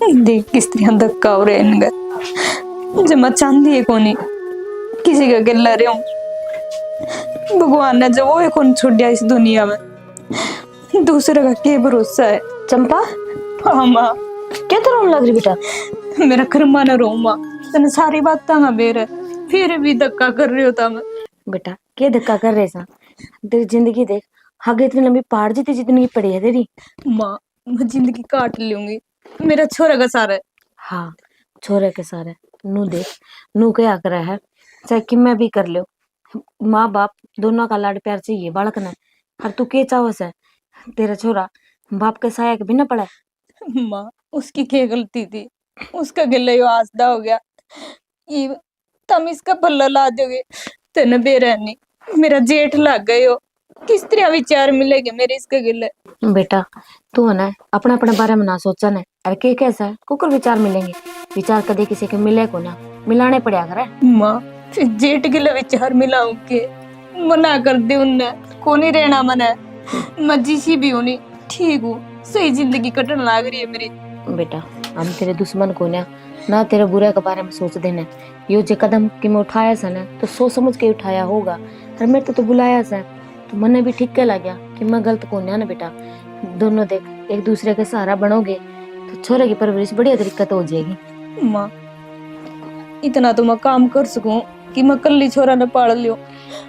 देख किस तरह धक्का हो रहा है इनका। जमा चांदी है कोनी किसी का गिल्ला रहे हूँ। भगवान ने जो वो है कौन छोड़ दिया इस दुनिया में, दूसरे का क्या भरोसा है। चंपा हाँ माँ, क्या तो रोने लग रही बेटा? मेरा कर्मा न रो माँ, तने सारी बात ता बेर फिर भी धक्का कर रही होता मैं। बेटा क्या धक्का कर रहे सा? तेरी जिंदगी देख, आगे इतनी लंबी पहाड़ जितनी जिंदगी पड़ी है तेरी। माँ मैं जिंदगी काट लूंगी, मेरा छोरा का सारा है। हाँ, छोरे के सारे नू देख, नू क्या करा है, चाहे कि मैं भी कर लो। माँ बाप दोनों का लाड प्यार चाहिए बालक ने। और तू के चाहो से तेरा छोरा बाप के साया के बिना पड़ा है। माँ उसकी क्या गलती थी, उसका गिल्ला यो आसदा हो गया, ये तुम इसका पल्ला ला दोगे। तेने बेरहनी मेरा जेठ लग गए हो, किस तरह विचार मिलेंगे मेरे इसके गिल्ले। बेटा तू है ना अपने अपने बारे में ना सोचा ने, अरे के कैसा है कुकर विचार मिलेंगे। विचार कदे किसी के मिले को ना, मिलाने पड़ा करे। माँ फिर जेठ गिल्ले विचार मिलाऊं के, मना कर दे उनने, कोनी रहना मना, मैं जिसी भी हूं नहीं ठीक हूँ, सही जिंदगी कटन लग रही है मेरी। बेटा हम तेरे दुश्मन को ना तेरे बुरे के बारे में सोच देने। यो जे कदम कि मैं उठाया सा ना तो सोच समझ के उठाया होगा। और मेरे तो बुलाया सा तो मने भी ठीक के लग गया कि मैं गलत को ना बेटा। दोनों देख एक दूसरे के सहारा बनोगे तो छोरे की परवरिश बढ़िया तरीके तो हो जाएगी। माँ इतना तो मैं काम कर सकूं कि मैं कल्ली छोरा न पाल लियो,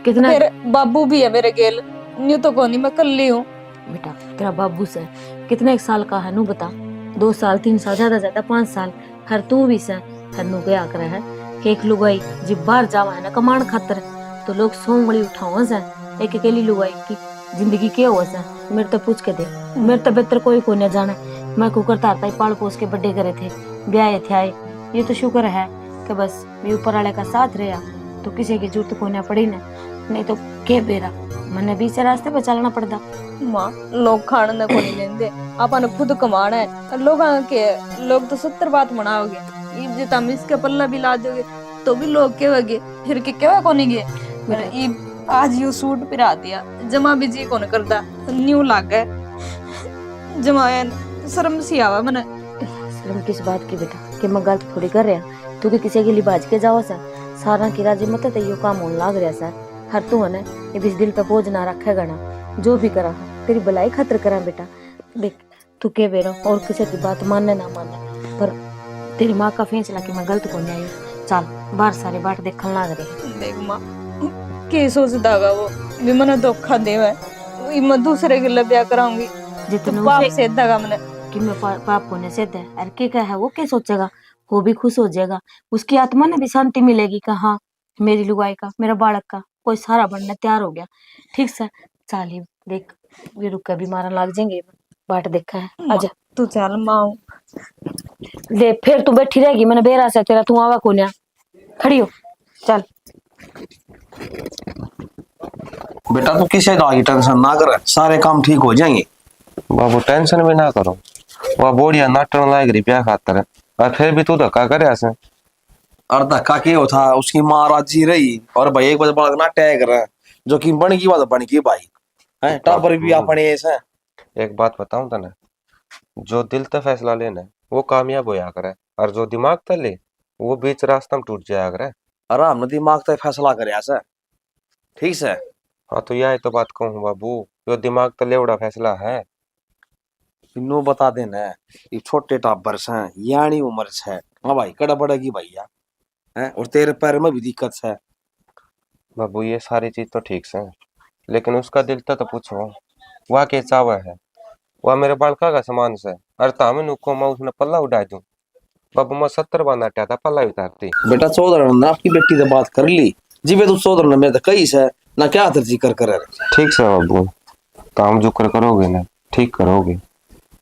कितना फिर बाबू भी है मेरे गेल, न्यू तो कोनी मैं कल्ली हूँ। बेटा तेरा बाबू से कितने एक साल का है नू बता? 2 साल 3 साल ज्यादा 5 साल। हर तू भी से हर नू गया करे है कि एक लुगाई जब बाहर जावा है ना कमाण खातर तो लोग सोंग बड़ी उठावा से एक अकेली लुगाई की जिंदगी क्या हुआ से। मेरे तो पूछ के दे, मेरे तो बेहतर कोई न जाने। मैं कुकर तारता ही पाल पोस के बड्डे करे थे, ब्याह थे आए। ये तो शुक्र है कि बस मैं ऊपर वाले का साथ रहा तो किसी की जरूरत को ना पड़ी ना, नहीं तो के बेरा मैंने बीच रास्ते पे चलना पड़ता। माँ लोग खाने न को नहीं लेंदे, अपन खुद कमाना है। लोग के लोग तो 70 बात मनाओगे, ईब जे तुम इसके पल्ला भी ला दोगे तो भी लोग कहेंगे फिर के केवा कोनी गे। ईब आज यू सूट पिरा दिया, जमा भी जी कोन करदा, न्यू लाग गए जमायन, शर्म सी आवा मने। शर्म किस बात की बेटा कि मैं गलत थोड़ी कर रहा। तू के किसी के लिए बाज के जाओ सा सारा की राजी मत ते यो काम होने लाग रहा सर। हर तू है ना ये इस दिल पे बोझ ना रखेगा ना, जो भी करा तेरी भलाई खातिर करा बेटा। देख तू के बेरो और किसी की बात मानने ना मानने पर तेरी माँ का फैसला कि मैं गलत को नहीं आई। चल बाहर सारे बाट देखने लाग रहे। देख माँ के सोचदागा वो भी मने धोखा देवे, मैं दूसरे के लिए ब्याह कराऊंगी जितने तो पाप से दगा मने कि मैं पाप होने से दे अरे के क्या है वो क्या सोचेगा, वो भी खुश हो जाएगा। उसकी आत्मा ने भी शांति मिलेगी कि हाँ मेरी लुगाई का मेरा बालक का कोई सहारा बनने तैयार हो गया। ठीक सर चाल ही देख ये रुक भी मारन लग जाएंगे। बाट देखा है आजा तू चल माँ। ले फिर तू बैठी रहेगी मैंने बेरा से तेरा तू आवा को खड़ी हो चल। बेटा तू किसे की टेंशन ना कर, सारे काम ठीक हो जाएंगे। बाबू टेंशन भी ना करो, वह बोरिया नाटन लायक रुपया खातर और फिर भी तू धक्का करे ऐसे। और धक्का क्यों था, उसकी माँ राजी रही और भाई एक बजे बालक ना टैग रहे जो कि बन की बात बन की भाई है टाबर भी अपने ऐसे। एक बात बताऊं तने, जो दिल से फैसला लेना है वो कामयाब होया करे और जो दिमाग से ले वो बीच रास्ता में टूट जाया करे। अरे हमने दिमाग से फैसला करे ऐसा ठीक से। हाँ तो यह तो बात कहूँ बाबू, जो दिमाग से लेवड़ा फैसला है। इन्हों बता देना ये छोटे टाबर से यानी उम्र से हाँ भाई कड़ा पड़ेगी भैया है, और तेरे पैर में भी दिक्कत है। बाबू ये सारी चीज तो ठीक से, लेकिन उसका दिल तो पूछो वह क्या चावा है। वह मेरे बालका का समान से अरे तामे नुको मैं उसने पल्ला उड़ा दूं। बाबू मैं 70 बार नाट्या था पल्ला उतारती। बेटा चौधर ने आपकी बेटी से बात कर ली जी, तो चौधर ने मेरे कई से ना क्या दर्जी कर ठीक से बाबू काम जो करोगे ना ठीक करोगे,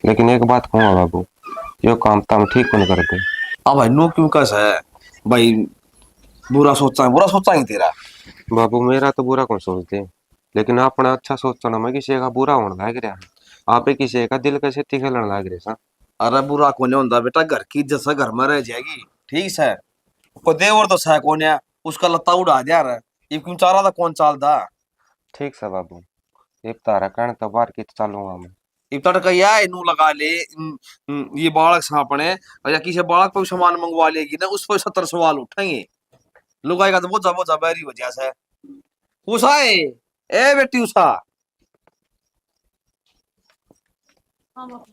लेकिन एक बात कहूँ बाबू यो काम ताम ठीक कौन करते। हाँ भाई नो क्यों कैसा है भाई, बुरा सोचा ही तेरा। बाबू मेरा तो बुरा कौन सोचते, लेकिन अपना अच्छा सोचना मैं किसी का बुरा होने लग रहा। आप किसी का दिल कैसे खेलने लग रहे सा। अरे बुरा कोने होता बेटा, घर की इज्जत से घर में रह जाएगी ठीक है। को देवर तो सह कोने उसका लत्ता उड़ा दिया रे, ये क्यों चाह रहा था कौन चालदा। ठीक है बाबू एक तारा कहने तो बार की तो चालूंगा मैं। इतना कहिया इनू लगा ले ये बालक सापने और या किसी बालक पर सामान मंगवा लेगी ना उस पर 70 सवाल उठेंगे। लुगाई का तो वो जा बैरी वजह से उषा है ए बेटी उषा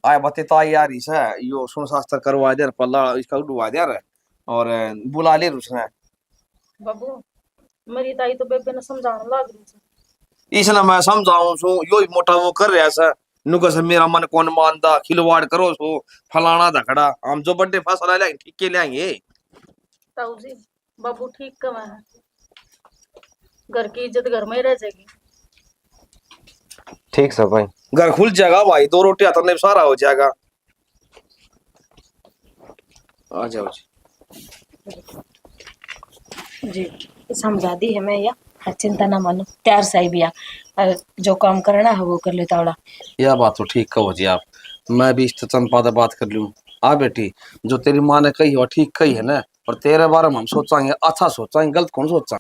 आए बते तो यार इस है यो सुन शास्त्र करवा दे पल्ला इसका उड़वा दे और बुला ले उसने। बाबू मेरी ताई तो बेबे ने समझाने लग रही है। इसने मैं समझाऊं सो यो ही मोटा वो कर रहा है नुका से मेरा मन कौन मानदा खिलवाड़ करो सो फलाना धकड़ा हम जो बड़े फैसला लेंगे ठीक के लेंगे। ताऊ जी बाबू ठीक कमा है, घर की इज्जत घर में ही रह जाएगी। ठीक है भाई, घर खुल जाएगा भाई, 2 रोटियां तलने सारा हो जाएगा। आ जाओ जी समझा दी है मैं या, चिंता ना मानो, तैयार सही भी जो काम करना है वो कर लेता वाला। यह बात तो ठीक कहो जी आप, मैं भी इस चंपा से बात कर लूं। आ बेटी जो तेरी माँ ने कही हो ठीक कही है ना, और तेरे बारे में हम सोचांगे अच्छा सोचांगे, गलत कौन सोचा।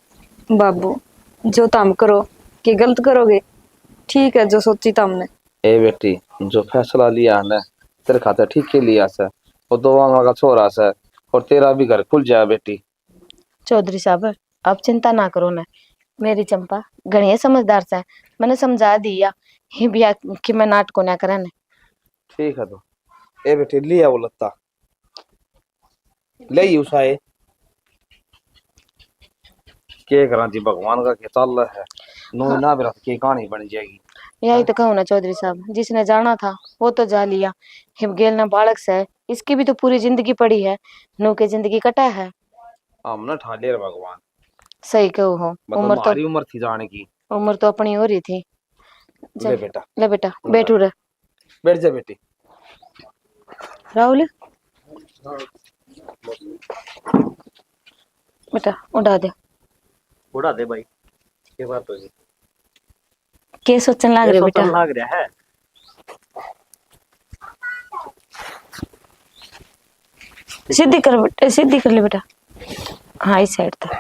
बाबू जो तुम करो कि गलत करोगे, ठीक है जो सोची तुमने। ए बेटी जो फैसला लिया है ना तेरे खाते ठीक के लिया से, और 2 आंगा का छोरा से, और तेरा भी घर खुल जाए बेटी। चौधरी साहब आप चिंता ना करो ना, मेरी चंपा घनी समझदार से, मैंने समझा दिया ही भी कि मैं नाटको ना करे ना। ठीक है तो ए बेटी लिया वो लत्ता ले ही उसाए के करा जी, भगवान का क्या चल रहा है नो ना बिरत की कहानी बन जाएगी। यही तो कहूँ ना चौधरी साहब, जिसने जाना था वो तो जा लिया, हिमगेल ना बालक से, इसकी भी तो पूरी जिंदगी पड़ी है, नू की जिंदगी कटा है। हमने ठा ले भगवान, सही कहू हो, हमारी उम्र थी जाने की। उम्र तो अपनी हो रही थी। ले बेटा ले बेटा बैठू रे, बैठ जा बेटी। राहुल बेटा उड़ा दे भाई, ये बात होगी। के सोचने लग रहे बेटा? लग रहा है सीधी कर बेटा, सीधी कर ले बेटा। हाँ इस साइड था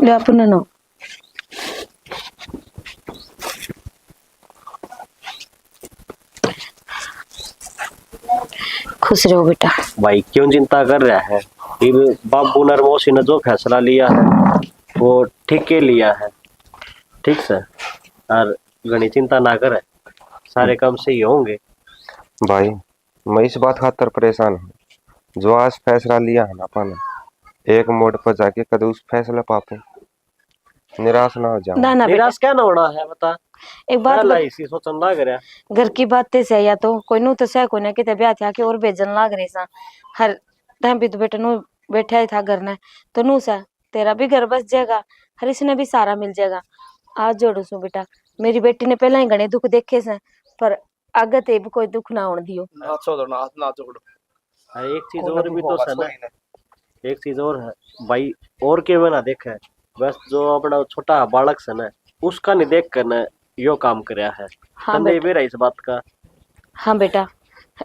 ले अपन नो। खुश रहो बेटा। भाई क्यों चिंता कर रहा है, बाबू ने मौसी ने जो फैसला लिया है वो ठीक के लिया है, ठीक से, और घनी चिंता ना करे, सारे काम सही होंगे। भाई मैं इस बात खातर परेशान हूँ, जो आज फैसला लिया है ना अपन, एक मोड़ पर जाके कद उस फैसला पापे निराश ना हो जाओ। ना बेटा, निराश क्या ना होना है बता, एक बात इसी सोचन लग रहा घर की बातें से या तो कोई नू तो सह कोई ना किते ब्याह था कि और भेजन लाग रही सा, हर टाइम भी तो बेटा नू बैठा ही था घर ने, तो नू सा तेरा भी घर बस जाएगा, हर इसने भी सारा मिल जाएगा। आज जोड़ू सू बेटा, मेरी बेटी ने पहला ही घने दुख देखे से, पर आगे ते भी कोई दुख ना होने दियो। ना छोड़ो ना हाथ ना छोड़ो। एक चीज और भी तो है, एक चीज और है भाई, और के ना देखे, बस जो अपना छोटा बालक से ना उसका नहीं देख कर न यो काम करया है। हाँ बेटा, इस बात का। हाँ बेटा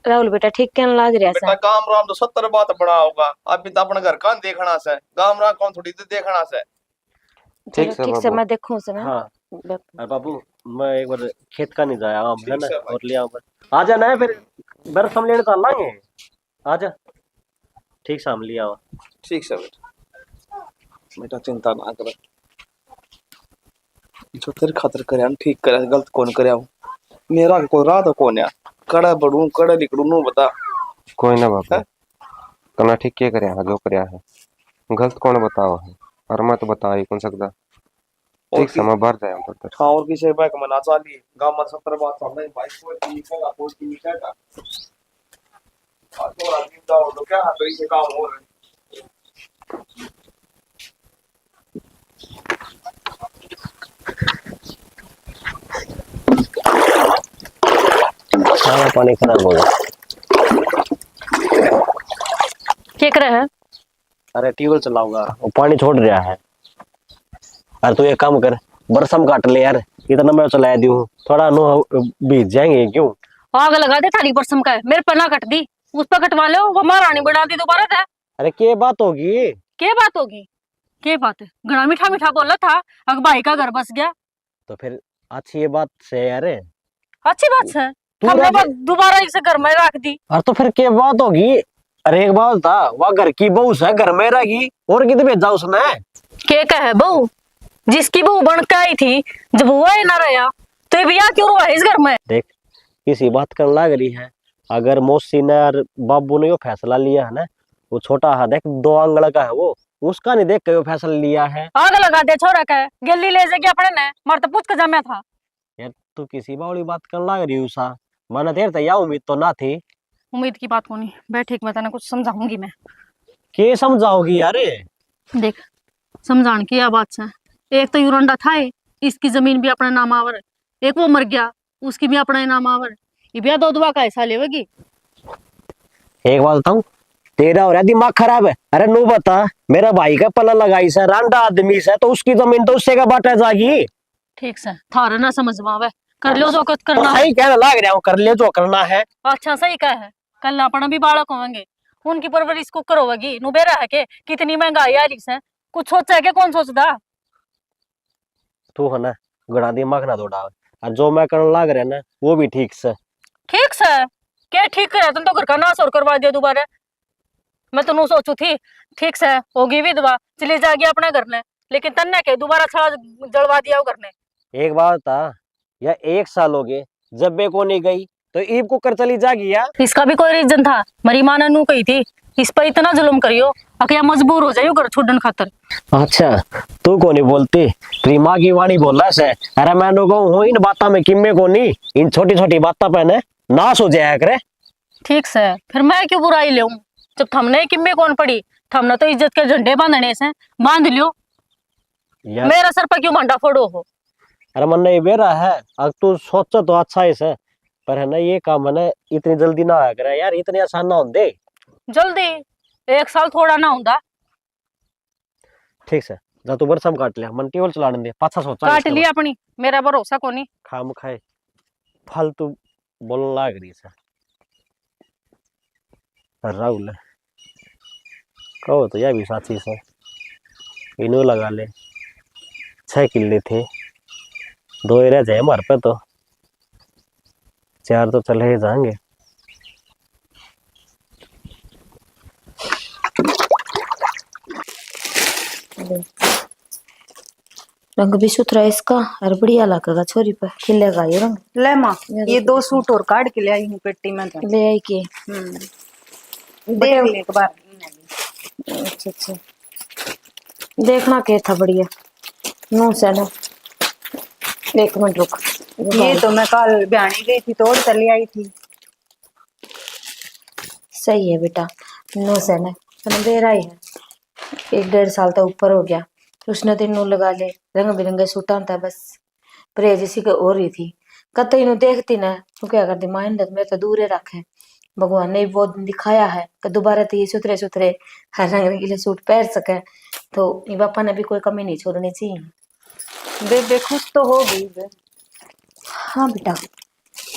राहुल बेटा ठीक कहने लाग रहा बेटा काम राम तो 70 बात बड़ा होगा, अभी तो अपना घर कौन देखना से, गांव राम कौन थोड़ी तो देखना से। ठीक से मैं देखूं से ना। हाँ बाबू मैं एक बार खेत का नहीं जाया है ना, और लिया आ जा ना, फिर बर्फ हम लेने चल लांगे, आ जा। ठीक से हम लिया। ठीक से बेटा चिंता ना कर, जो तेरे खातर करे हम ठीक करे, गलत कौन करे, मेरा कोई राह तो कौन है, कड़ा बढ़ू कड़ा निकलू नु बता। कोई ना बाबा, तना ठीक के करे जो करया है, गलत कौन बताओ है, और मैं तो बता ही कौन सकता। ठीक समय बाहर जाए हम तो। हाँ और किसी बाइक मना चाली गांव में 70 बात हमने बाइक को ठीक है कोई ठीक है का तो आदमी तो क्या हाथ से काम हो रहा है। खाना पानी खराब हो गया। क्या कर रहा है? अरे ट्यूबवेल चलाऊंगा, वो पानी छोड़ रहा है। अरे तू एक काम कर, बरसम काट ले यार, इतना मैं चला दूं, थोड़ा नो भीज जाएंगे। क्यों आग लगा दे थाली बरसम का, मेरे पर ना कट दी, उस पर कटवा लो, वो महारानी बना दी दोबारा था। अरे क्या बात होगी, क्या बात होगी, क्या बात है? घड़ा मीठा मीठा बोला था, अग भाई का घर बस गया तो फिर अच्छी ये बात से यार, अच्छी बात है। हमने बस दोबारा इसे घर में रख दी। और तो फिर क्या बात होगी? अरे एक बात था, वह घर की बहू से घर में रहेगी और कितने भेजा उसने? के कहे बहू? जिसकी बहू बन के आई थी, जब वो ही ना रहा तो ये भैया क्यों हुआ इस घर में? देख, किसी बात कर लग रही है। अगर मौसी ने और बाबू ने यो फैसला लिया है ना, वो छोटा है, देख 2 आंगल का है वो, उसका नहीं देख के वो फैसला लिया है। आग लगा दे छोरा का, गली ले जाके अपने ने मार तो पूछ के जमा था। यार तू किसी बावली बात कर लग रही उषा, मैंने तेरे तैयार उम्मीद तो ना थी। उम्मीद की बात को नहीं बैठ, एक बताना कुछ समझाऊंगी मैं। के समझाओगी यार? देख, समझाने की क्या बात है। एक तो यूरंडा था ही, इसकी जमीन भी अपने नाम आवर, एक वो मर गया उसकी भी अपने नाम आवर, ये भी दो दुआ का हिस्सा लेवेगी। एक बात बताऊं, तेरा हो रहा दिमाग खराब है। अरे नो बता, मेरा भाई का पला लगाई से रांडा आदमी से, तो उसकी जमीन तो उससे का बांटा जागी। ठीक से थारा ना समझ में कर लो जो कुछ करना है। सही कहना लग रहा हूँ, कर ले जो करना है। अच्छा सही कहा है, कल अपना भी बालक होंगे, उनकी परवरिश को करोगी। नुबेरा है के कितनी महंगाई आ रही है, कुछ सोचा है के? कौन सोचता? तू है ना गड़ा दिमाग ना दौड़ा, और जो मैं करने लग रहा ना वो भी ठीक से। ठीक से क्या ठीक करे? तुम तो घर का नाश और करवा दिया दोबारा। मैं तो सोचू थी ठीक से होगी विधवा, चली जाएगी अपने घर ने, लेकिन तन्ने के दोबारा छड़ा जलवा दिया वो घर ने। एक बात था, या 1 साल हो गए जब बे को नहीं गई तो ईब को कर चली जागी या? इसका भी कोई रीजन था? मरी माँ ने नू कही थी इस पर इतना जुल्म करियो अकया मजबूर हो जाइयो घर छोड़ने खातर। अच्छा, तू को नहीं बोलती? तेरी माँ की वाणी बोला से। अरे मैं हूँ इन बातों में किम्मे को नहीं, इन छोटी छोटी बातों पे ना नाश हो जाया करे। ठीक से फिर मैं क्यों बुराई ले? जब थमने किम्मे कौन पड़ी, थमने तो इज्जत के झंडे बांधने से बांध लियो। मेरा सर पर क्यों मंडा फोड़ो हो? अरे मन ये बेरा है, अब तू सोचो तो अच्छा है से, पर है ना ये काम है ना इतनी जल्दी ना आया करे यार, इतने आसान ना होंगे। जल्दी 1 साल थोड़ा ना होता। ठीक से जा तू बरसम काट लिया, मन टेबल चलाने दे, पाछा सोचा काट लिया अपनी, मेरा भरोसा को नहीं। खाम खाए फालतू बोलने लाग रही से। राहुल कहो तो यह भी साची से, इन्हों लगा ले 6 किले थे, 2 ही रह जाए हमारे पे, तो 4 तो चले ही जाएंगे। रंग भी सुथरा इसका और बढ़िया लगेगा छोरी पर, खिलेगा ये रंग। ले माँ, ये 2 सूट और काट के ले आई हूँ पेटी में। ले आई के देख ले एक बार। अच्छा अच्छा, देखना क्या था बढ़िया नो से ना। 1 मिनट रुक, ये तो मैं कल ब्याणी गई थी तो और चली आई थी। सही है बेटा, नो से ना दे रहा है 1-1.5 साल तो ऊपर हो गया। उसने तो नो लगा ले, रंग बिरंगे सूटा था बस, पर जैसी के और ही थी कत इन्हों देखती ना तो क्या करती माइंड में तो दूर रखे। भगवान ने वो दिखाया है कि दोबारा तो ये सुथरे सुथरे हर रंग रंगीले सूट पहन सके, तो ये पापा ने भी कोई कमी नहीं छोड़नी चाहिए। बेबे खुश तो होगी। हाँ बेटा,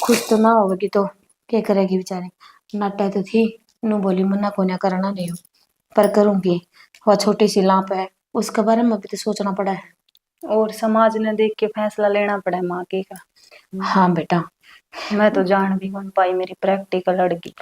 खुश तो ना होगी तो क्या करेगी बेचारी, नाटा तो थी नू बोली मना को ना करना नहीं हो, पर करूंगी। वह छोटी सी लाप है, उसके बारे में भी तो सोचना पड़ा है, और समाज ने देख के फैसला लेना पड़ा माँ के का। हाँ बेटा, मैं तो जान भी कौन पाई, मेरी प्रैक्टिकल लड़की।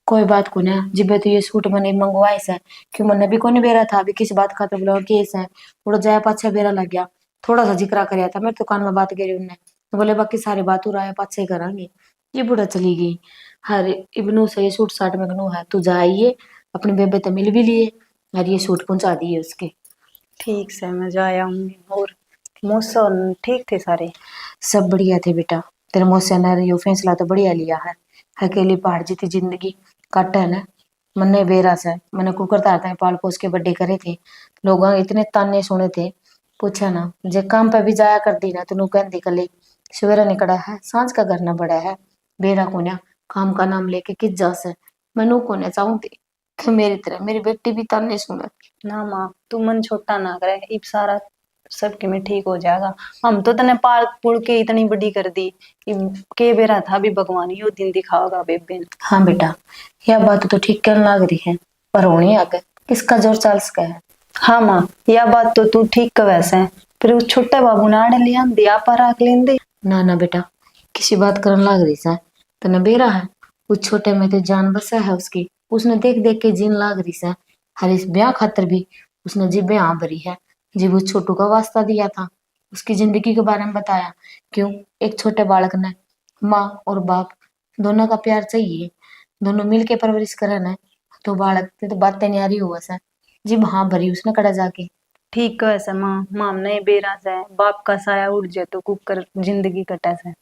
कोई बात को ना, जिबे तो ये सूट मैंने मंगवाए से क्यों मैंने भी कोनी बेरा था अभी किसी बात का, तो बोला केस है उड़ जाया पाछा बेरा लग गया, थोड़ा सा जिक्र कराया था मेरे तो कान में बात करी उनने, तो बोले बाकी सारी बात हो रहा है पाछे करांगे। ये बुढ़ा चली गई, हर इब्नू से ये सूट साट में गनू है, तू जाइए अपने बेबे तो मिल भी लिए और ये सूट पहुंचा दिए उसके। ठीक से मैं जाया हूँ। और मौसम ठीक थे सारे? सब बढ़िया थे बेटा, तेरे मौसे ने यो फैसला तो बढ़िया लिया है, अकेली पहाड़ जीती जिंदगी कट है ना। मन्ने बेरा से मैंने कुकर तारता पाल पोस के बर्थडे करे थे, लोग इतने ताने सुने थे पूछा ना, जे काम पे भी जाया कर दी ना तो नू कहती कले सवेरा निकला है सांझ का करना बड़ा है, बेरा को ना काम का नाम लेके किस जा से। मैं नू को ना चाहूंगी कि मेरी तरह मेरी बेटी भी ताने सुने। ना माँ, तू मन छोटा ना करे, इब सारा सबके में ठीक हो जाएगा। हम तो तने पाल पुड़ के इतनी बड़ी कर दी, के बेरा था भी भगवान यो दिन दिखाओगा बेबे ने। हाँ बेटा, यह बात तो ठीक कहने लग रही है, पर होनी आगे किसका जोर चाल सका है। हाँ माँ, यह बात तो तू ठीक का वैसे है, पर उस छोटे बाबू ने आड़ लिया दिया पर आक लेंदे। ना ना बेटा, किसी बात करने लग रही है तने बेरा है उस छोटे में तो जान बसा है उसकी। उसने देख देख के जीन लाग रही से। हर इस ब्याह खातर भी उसने जिब्बे हाँ भरी है। जब उस छोटू का वास्ता दिया था, उसकी जिंदगी के बारे में बताया। क्यों, एक छोटे बालक ने माँ और बाप दोनों का प्यार चाहिए, दोनों मिलके परवरिश करे ना, तो बालक ते तो बातें नहीं आ रही हुआ से। जी हाँ भरी उसने कड़ा जाके। ठीक है ऐसा माँ माम नहीं बेरा से बाप का साया उड़ जाए तो कुकर जिंदगी कटा से।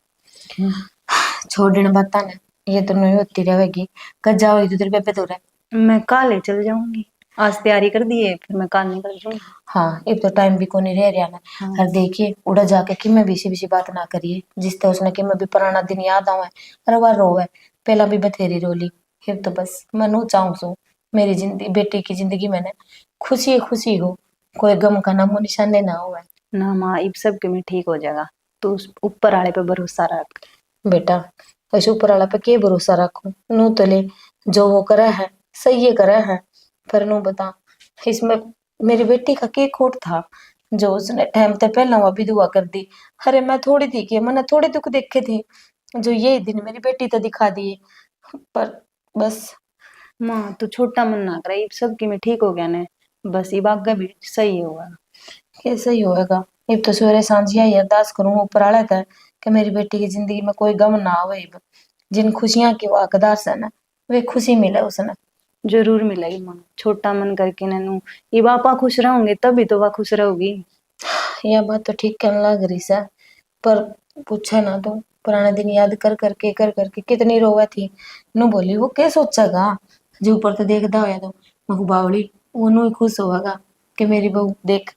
छोड़ देना बाता ने, ये तो नहीं होती रहेगी। कल जाओ तो तेरे पे तो रहे। मैं काले चल जाऊंगी, आज तैयारी कर दी है फिर मैं काल निकल जाऊंगी। हाँ एक तो टाइम भी को नहीं रह रहा ना। हाँ। और देखिए उड़ा जाके कि मैं बीसी बीसी बात ना करिए, जिस तरह उसने कि मैं भी पुराना दिन याद आवे। अरे वह रोवे, पहला भी बथेरी रोली। फिर तो बस मनु चाहूं सो मेरी जिंदगी बेटी की जिंदगी में ना खुशी खुशी हो, कोई गम का नामो निशान ना हो। ना माँ इब सब के में ठीक हो जाएगा, तो उस ऊपर वाले पे भरोसा रख। बेटा ऐसे ऊपर वाला पे के भरोसा रखो, नू तो ले जो वो करा है सही है करा है। पर नू बता इसमें मेरी बेटी का के खोट था जो उसने टाइम तक पहला वह भी दुआ कर दी। अरे मैं थोड़ी थी कि मैंने थोड़ी दुख देखे थे जो ये दिन मेरी बेटी तो दिखा दिए। पर बस माँ तू छोटा मन ना करे, इब सब के में ठीक हो गया ने, बस इब आगे भी सही होगा। कैसे ही होएगा। अब तो सवेरे सांझ यही अरदास करूं ऊपर आले का कि मेरी बेटी की जिंदगी में कोई गम ना आवे। इब जिन खुशियां की वो हकदार से ना वे खुशी मिले उसने। जरूर मिलेगी माँ, छोटा मन करके ननू इब आपा खुश रहोगे तभी तो वह खुश रहोगी। यह बात तो ठीक कहने लग रही सा, पर पूछा ना तो पुराने दिन याद कर करके कितनी रोवा थी। नु बोली वो क्या सोचेगा जो ऊपर तो देखदा होया तो मगु बावली वो नु ही खुश होगा कि मेरी बहू देख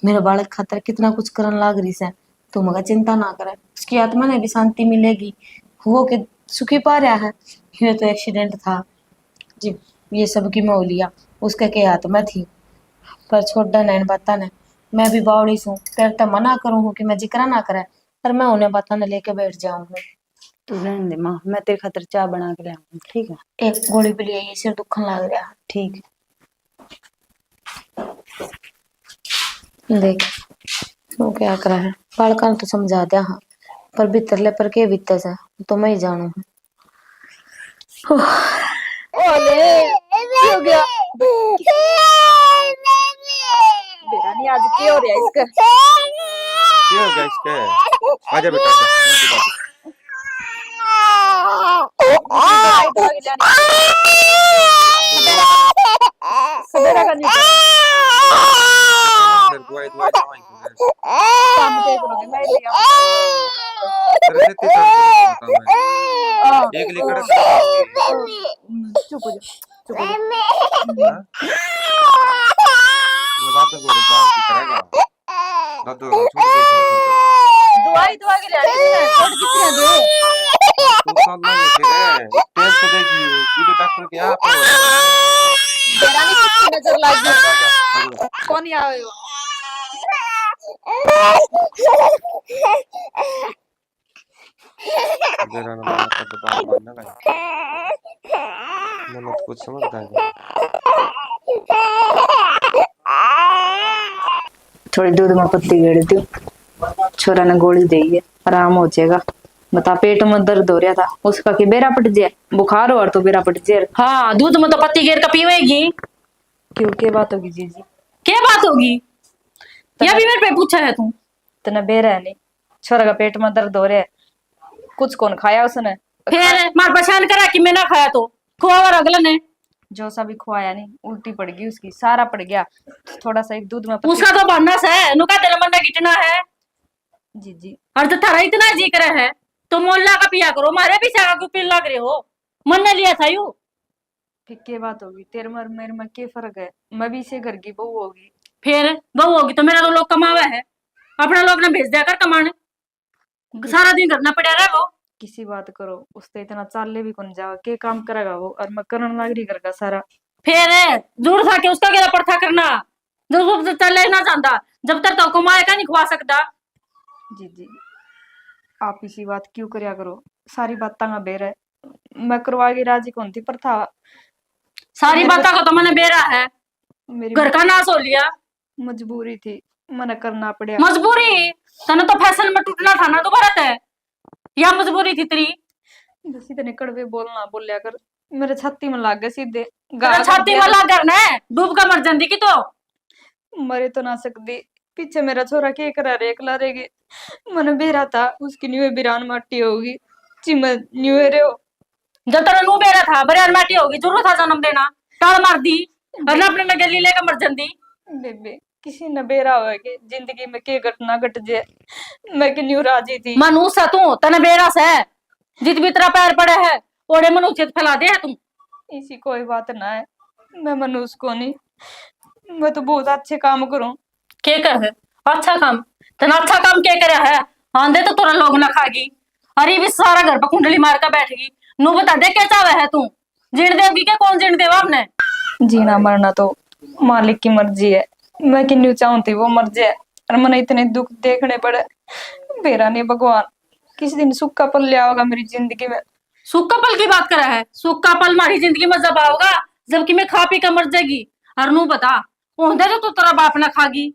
मेरे बालक खातर कितना कुछ करन लाग रही से। तू मगा चिंता ना करे, उसकी आत्मा ने भी शांति मिलेगी। वो के सुखी पा रहा है। ये तो एक्सीडेंट था जी, ये सब की मौलिया उसके के हाथ में थी। पर छोड़ा नैन बाता ने मैं भी बावड़ी सू तेरे तो मना करूँ हूँ कि मैं जिक्र ना करे, पर मैं उन्हें बाता ने लेके बैठ जाऊँ हूँ। तू रहने दे माँ, मैं तेरे खातिर चाय बना के लाऊंगी, ठीक है। एक गोली भी लिए ये सिर दुखन लग रहा ठीक है। है। देख वो क्या करा है बालका तो समझा दिया हाँ, पर भीतरले पर के बीते से तो मैं ही जानू हूँ। ओले हो गया बेटा नहीं आज क्या हो रहा है इसका। क्या हो गया इसके? आजा बेटा आजा, दवाई दवा के लानी सवेरा का नहीं दवाई दवाई दवाई काम पे करोगे मैं ले तेरे से बता मैं एक लेकर चुप हो जा वो रात को बात की करेगा दादू छोड़ दे दवाई दवा के लानी है छोड़ कितने दे तू साल में फिर टेस्ट तो देगी ये डॉक्टर क्या आप बेरा नहीं किसकी नजर लग गई कौन आए हो मेरा नाम तो बात मानना भाई मैं कुछ समझता है। थोड़ी दूध में पत्ती गेड़ दी, छोरा ने गोली दी है, आराम हो जाएगा। बता पेट में दर्द हो रहा था उसका कि बेरा पट जाए, बुखार हो और तो बेरा पट जाए। हाँ दूध में तो पत्ती घेर का पीवेगी। क्यों क्या बात होगी जीजी? क्या बात होगी या भी मेरे पे पूछा है तू? तना बेरा है नहीं, छोरा का पेट में दर्द हो रहा है, कुछ कौन खाया उसने फिर मार परेशान करा कि मैं ना खाया तो खुआ और अगला ने जो सा भी खुआया नहीं, उल्टी पड़ गई उसकी, सारा पड़ गया। थोड़ा सा एक दूध में उसका तो बहाना है नुका तेरा मन कितना है जी जी और तो थारा इतना जी करे है तो मोहल्ला का पिया करो, मारे भी सागा को पील लग रहे हो। मन ने लिया था यू फिर क्या बात होगी, तेरे में और मेरे में क्या फर्क है, मैं भी इसे घर की बहू होगी। फिर बहू होगी तो मेरा तो लोग कमावा है, अपना लोग ने भेज दिया कर कमाने, सारा दिन करना पड़ा रहा वो। किसी बात करो उससे इतना चाले भी कौन जाओ, के काम करेगा वो, और मैं करन लाग रही घर का सारा। फिर दूर था कि उसका क्या पड़ता करना जो चले ना जानता, जब तक तो कमाए का नहीं खुआ सकता। जी जी आप इसी बात क्यों करया करो, सारी बातें का बेर है, मैं करवागी राजी कौन थी, पर था सारी बातों को तो मैंने बेरा है, मेरी घर का नाश हो लिया। मजबूरी थी, मना करना पड़ा। मजबूरी तने तो फैशन में टूटना था ना दोबारा ते, या मजबूरी थी तेरी? बस इतने कड़वे बोलना बोलिया कर, मेरे छाती में लाग गए सीधे। तेरा छाती में लग करना है, डूब का मर जाती की तो। मरे तो ना सकती, पीछे मेरा छोरा के करा रे एकला रहेगी। मैंने बेरा था उसकी न्यू बिरान माटी होगी, चिम न्यू रे हो। जब तेरा नू बेरा था बरियार माटी होगी, जरूरत था जन्म देना, टाल मार दी और अपने में गली लेकर मर जाती। बेबे किसी ने बेरा होगे जिंदगी में के घटना घट जाए, मैं कि न्यू राजी थी। मनुष्य है तू, तने बेरा से जित भी तेरा पैर पड़े है ओड़े मनुष्य फैला दे है तू। इसी कोई बात ना है, मैं मनुष्य को नहीं, मैं तो बहुत अच्छे काम करूं। के कहे अच्छा काम? तना अच्छा काम के करे है? आंधे तो तोरा लोग ना खागी। अरे भी सारा घर पर कुंडली मार कर बैठेगी। नू बता दे क्या चावे है तू? जीण देगी क्या? कौन जीण देवा आपने? जीना मरना तो मालिक की मर्जी है, मैं कि न्यू चाहती वो मर जाए और मैंने इतने दुख देखने पड़े। बेरा नहीं भगवान, किस दिन सुख का पल लिया होगा मेरी जिंदगी में। सुख का पल की बात करा है? सुख का पल मारी जिंदगी में जब आओगा जबकि मैं खा पी कर मर जाएगी। और नू बता ओंधे तो तेरा बाप ना खागी,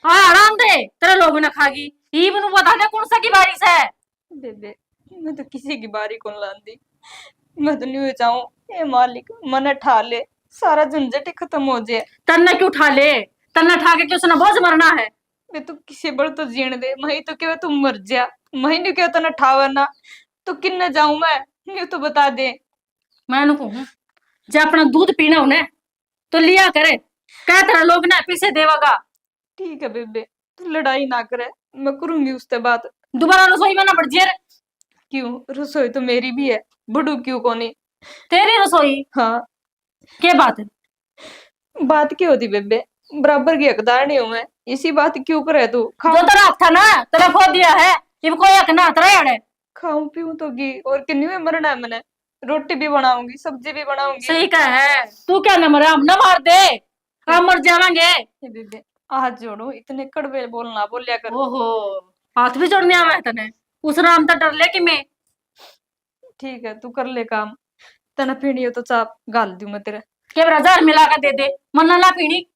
आराम दे तेरे लोग ना खागी। ई बनू बता दे कौन सा की बारिश है? बेबे मैं तो किसी की बारी कौन लांदी, मैं तो न्यू चाहूं ये मालिक मन ठा ले, सारा झंझट ही खत्म हो जाए। तन्ना क्यों उठा ले? तन्ना ठा के क्यों सुना बोझ मरना है? वे तो किसी बड़ तो जीण दे, मही तो क्यों तुम मर जा, मही न्यू क्यों तना ठावा ना, तो किन्ने जाऊं मैं, न्यू तो बता दे। मैं नु कहूं जे अपना दूध पीना उन्हें तो लिया करे, कह तेरा लोग ना पीछे देवागा। ठीक है बेबे, तू लड़ाई ना करे, मैं करूंगी उससे बात। दोबारा रसोई में ना बढ़ जे। क्यों, रसोई तो मेरी भी है, बड़ू क्यों कोनी। तेरी रसोई हाँ के बात है? बात क्यों होती बेबे, बराबर की हकदार नहीं हूं मैं, इसी बात क्यों करे तू। जो तेरा हक था ना तेरा खो दिया है, अब कोई हक ना तेरा यार। खाऊं पीऊं तो घी और किन्नी में मरना है मैंने, रोटी भी बनाऊंगी सब्जी भी बनाऊंगी। सही कह है तू, क्या न मरे हम ना मार दे, हम मर जावांगे। ये बेबे हाथ जोड़ो, इतने कड़वे बोलना बोलिया कर। ओहो हाथ भी जोड़ने आवा है तने? उस राम तो डर ले कि मैं। ठीक है तू कर ले काम, तना पीनी हो तो चाप गाल दूं मैं तेरे। के हजार मिला कर दे दे, मन्ना ना पीनी।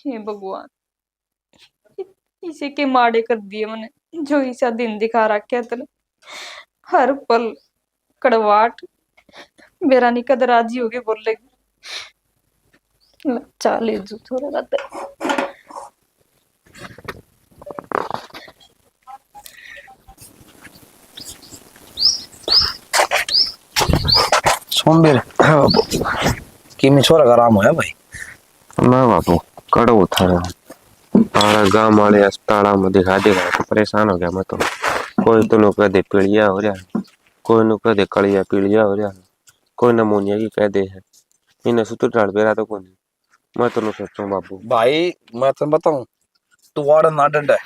हे भगवान, इसे के माड़े कर दिए मैंने, जो ऐसा दिन दिखा रखा है तेरे, हर पल कड़वाट। मेरा नहीं कद राजी होगी बोलेगी, चाले जू थोड़ा रहता है। सोमबीर कि मैं छोरा का आराम होया भाई। ना बापू कड़ो था तारा गांव वाले अस्पताल में दिखा दिखा तो परेशान हो गया मैं तो। कोई तो नुका दे पीलिया हो रहा है, कोई नुका दे कलिया पीलिया हो रहा है, कोई नमोनिया की कह दे है। इन्हें सुतर डाल बेरा तो कौन मैं तो सोचूं बापू। भाई मैं तुम बताऊं, तू वाड़ा ना डंड है,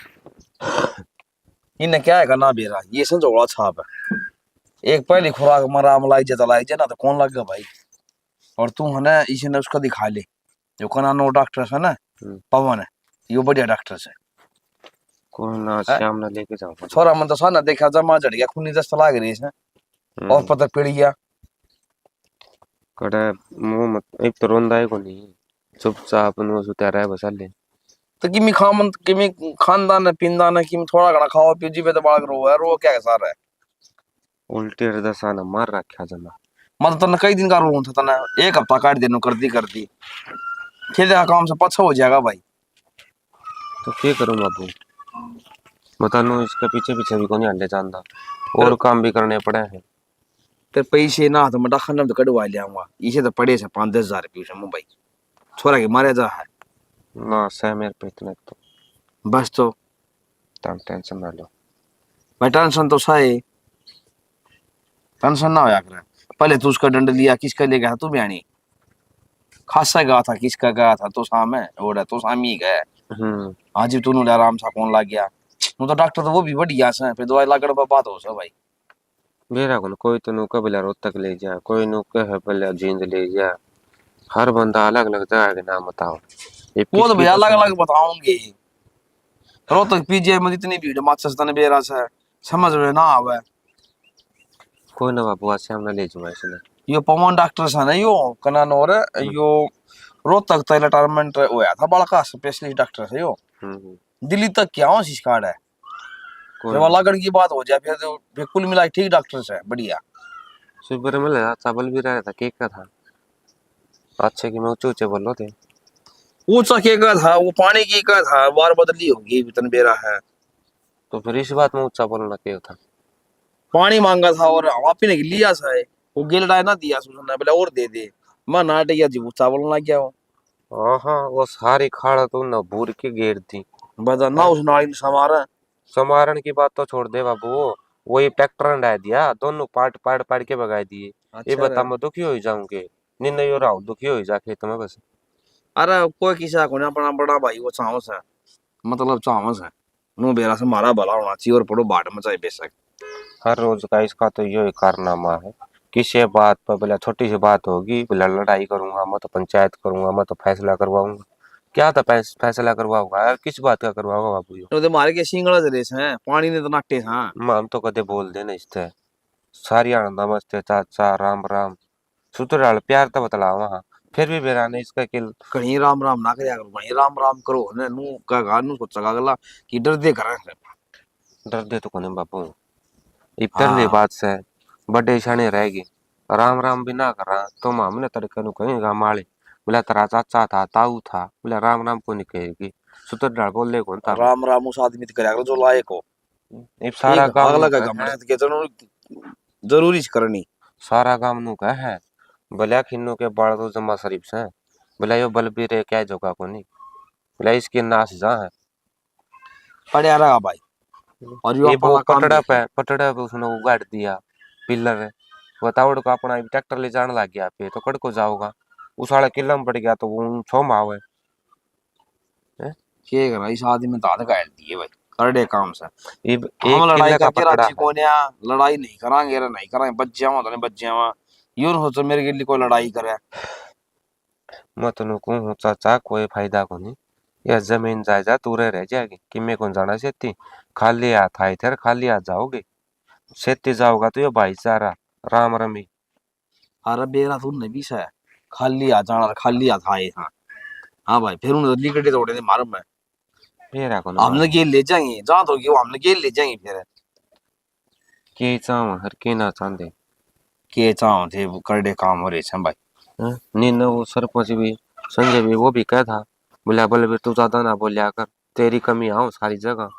इन्हें क्या है ना बेरा, ये संजोड़ा छाप है। एक पहली खुराक मरा मलाई जता लाई ना तो कौन लग गया भाई। और तू है ना इसी ने उसका दिखा ले, जो कनानो डॉक्टर है ना पवन है, यो बढ़िया डॉक्टर है। कोई ना शाम ना लेके जाऊंगा। छोरा मन तो साना देखा जमा जड़ गया, खूनी दस्त लाग रही है और पता पड़ गया। कड़ा मुंह मत एक तो रोंदा है को नहीं, चुपचाप नु सुत्या रहे बस ले। तो किमी खामन किमी खानदान है पिंदान है, किमी थोड़ा घना खाओ पियो जीवे तो बालक रो है, रो क्या है सारा है। उल्टी हृदय साना मार रखा जना। मतलब तने कई दिन का रो था, तने एक हफ्ता काट देनो कर दी खेल काम से पछा हो जाएगा भाई। तो क्या करूं बाबू बता नो, इसके पीछे पीछे भी कौन हंडे जानता, और काम भी करने पड़े हैं। ते पैसे ना तो मैं डाखन तो कटवा ले आऊंगा, इसे तो पड़े से 5-10 हजार रुपये मुंबई छोरा के मारे जा है ना सह मेरे पे इतने तो बस। तो तुम टेंशन ना लो भाई, टेंशन तो सही, टेंशन ना होया करे। पहले तू उसका दंड लिया, किसका ले गया तू बयानी खासा गया था, किसका गया था तो सामने और तो सामी गए। आज तू नु आराम सा कौन लग गया, नु तो डॉक्टर तो वो भी बढ़िया से फिर दवाई लागड़ पर बात हो सा भाई। मेरा कौन कोई तो नुका बिला रोज तक ले जा, कोई नुका है पहले जींद ले जा। हर बंदा अलग अलग जगह के नाम बताओ। वो तो भैया अलग अलग बताऊंगे। रोहतक पीजीआई में इतनी भीड़ माचस तने बेरा से समझ में ना आवे। कोई ना बाबू आज हमने ले जुआ इसने। यो पवन डॉक्टर से ना यो कना नोर यो रोहतक तक रिटायरमेंट होया था, बड़का स्पेशलिस्ट डॉक्टर है यो। दिल्ली तक क्या हो शिकायत है। जब लगन की बात हो जाए फिर कुल मिला के ठीक डॉक्टर से बढ़िया। सुबह में लगा चावल भी रहा था, केक का था। अच्छे कि मैं ऊंचे ऊंचे बोलो थे। ऊंचा के का था वो, पानी की का था, बार बदली होगी तन बेरा है। तो फिर इस बात में ऊंचा बोलना क्यों था? पानी मांगा था और वापी ने लिया सा है, वो गिलड़ा ना दिया उसने, बोला और दे दे। मैं नाटे या जी ऊंचा बोलना लग गया वो। हाँ वो सारी खाड़ा तो न भूर के गेर थी। बता ना उस नाली में समारा। समारण की बात तो छोड़ दे बाबू, वही ट्रैक्टर हटा दिया, दोनों पार्ट पार्ट पार्ट के भगा दिए। ये अच्छा बता रे। मैं दुखी हो जाऊंगे? निन्ने यो राहु दुखी हो जा खेत में बस। अरे कोई किसी को नहीं, अपना बड़ा भाई वो चावस है, मतलब चावस है। नो बेरा से मारा भला होना चाहिए और पड़ो बाट में चाहे बेशक। हर रोज का इसका तो यही कारनामा है। किसी बात पर बोला छोटी सी बात होगी बोला लड़ाई करूंगा, मैं तो पंचायत करूंगा, मैं तो फैसला करवाऊंगा। क्या था फैसला करवाऊंगा यार, किस बात का करवाऊंगा बाबू यो? तो मारे के सिंगड़ा रेस है, पानी ने तो नाटे हाँ। हम तो कदे बोल देना इससे सारी नमस्ते चाचा राम राम सुतराल प्यार तो बतला वहां, फिर भी बेरा ने इसका किल। कहीं राम राम ना करया करो, कहीं राम राम करो ने नू का गानू सोचा अगला कि डर दे करे। डर दे तो कोने बाबू, इतर ले हाँ बात से बड़े शाने रहेगी। राम राम भी ना करा तो हमने तड़के नु कहेगा माले बोला तेरा चाचा था ताऊ था, बोला राम राम को नहीं कहेगी। सुतराल बोले कौन था? राम राम उस आदमी करया करो जो लायक हो। ये सारा ठीक काम नु अगला का का घमंड है, से के चलो जरूरी करनी। सारा काम नु का है। बोला खिन्नो के बाल तो जमा शरीफ से बोला यो बलबीर है क्या जोगा को नहीं, बोला इसके नाश जा है। पड़े रहा भाई और यो ये वो अपना काम देखे। पटड़ा पे उसने उगाड़ दिया पिलर है। बताओ को अपना ट्रैक्टर ले जाने लग गया पे तो कड़ को जाओगा, उस वाले किला में पड़ गया तो वो छो माव है। के करा इस आदमी दाद गाड़ दिए भाई करड़े काम से। एक हम लड़ाई किले का करके पटड़ा राजी है। को लड़ाई नहीं करांगे रे, नहीं करांगे बच जावा तो नहीं बच जावा। यूं ना सोचो मेरे के लिए कोई लड़ाई करे। मैं तो कहूँ चाचा कोई फायदा को नहीं, यह जमीन जायदाद पूरे रह जाएगी कि मैं कौन जाना सेती, खाली हाथ आए थे खाली हाथ जाओगे। सेती जाओगा तो ये भाईचारा राम रमी। अरे बेरा तू नहीं भी से खाली आ जाना, खाली आ थाए हाँ। हाँ भाई फिर उन्हें लिकड़े तोड़े थे मालूम है। मेरा को हमने गेल ले जाएंगे जहाँ तो कि वो हमने गेल ले जाएंगे फिर। के चाव हर के ना चांदे। के चाहो थे वो करड़े काम हो रहे हैं भाई। नीन वो सरपंच भी संजय भी वो भी कह था बोला बलबीर तू ज्यादा ना बोलिया कर, तेरी कमी आओ सारी जगह।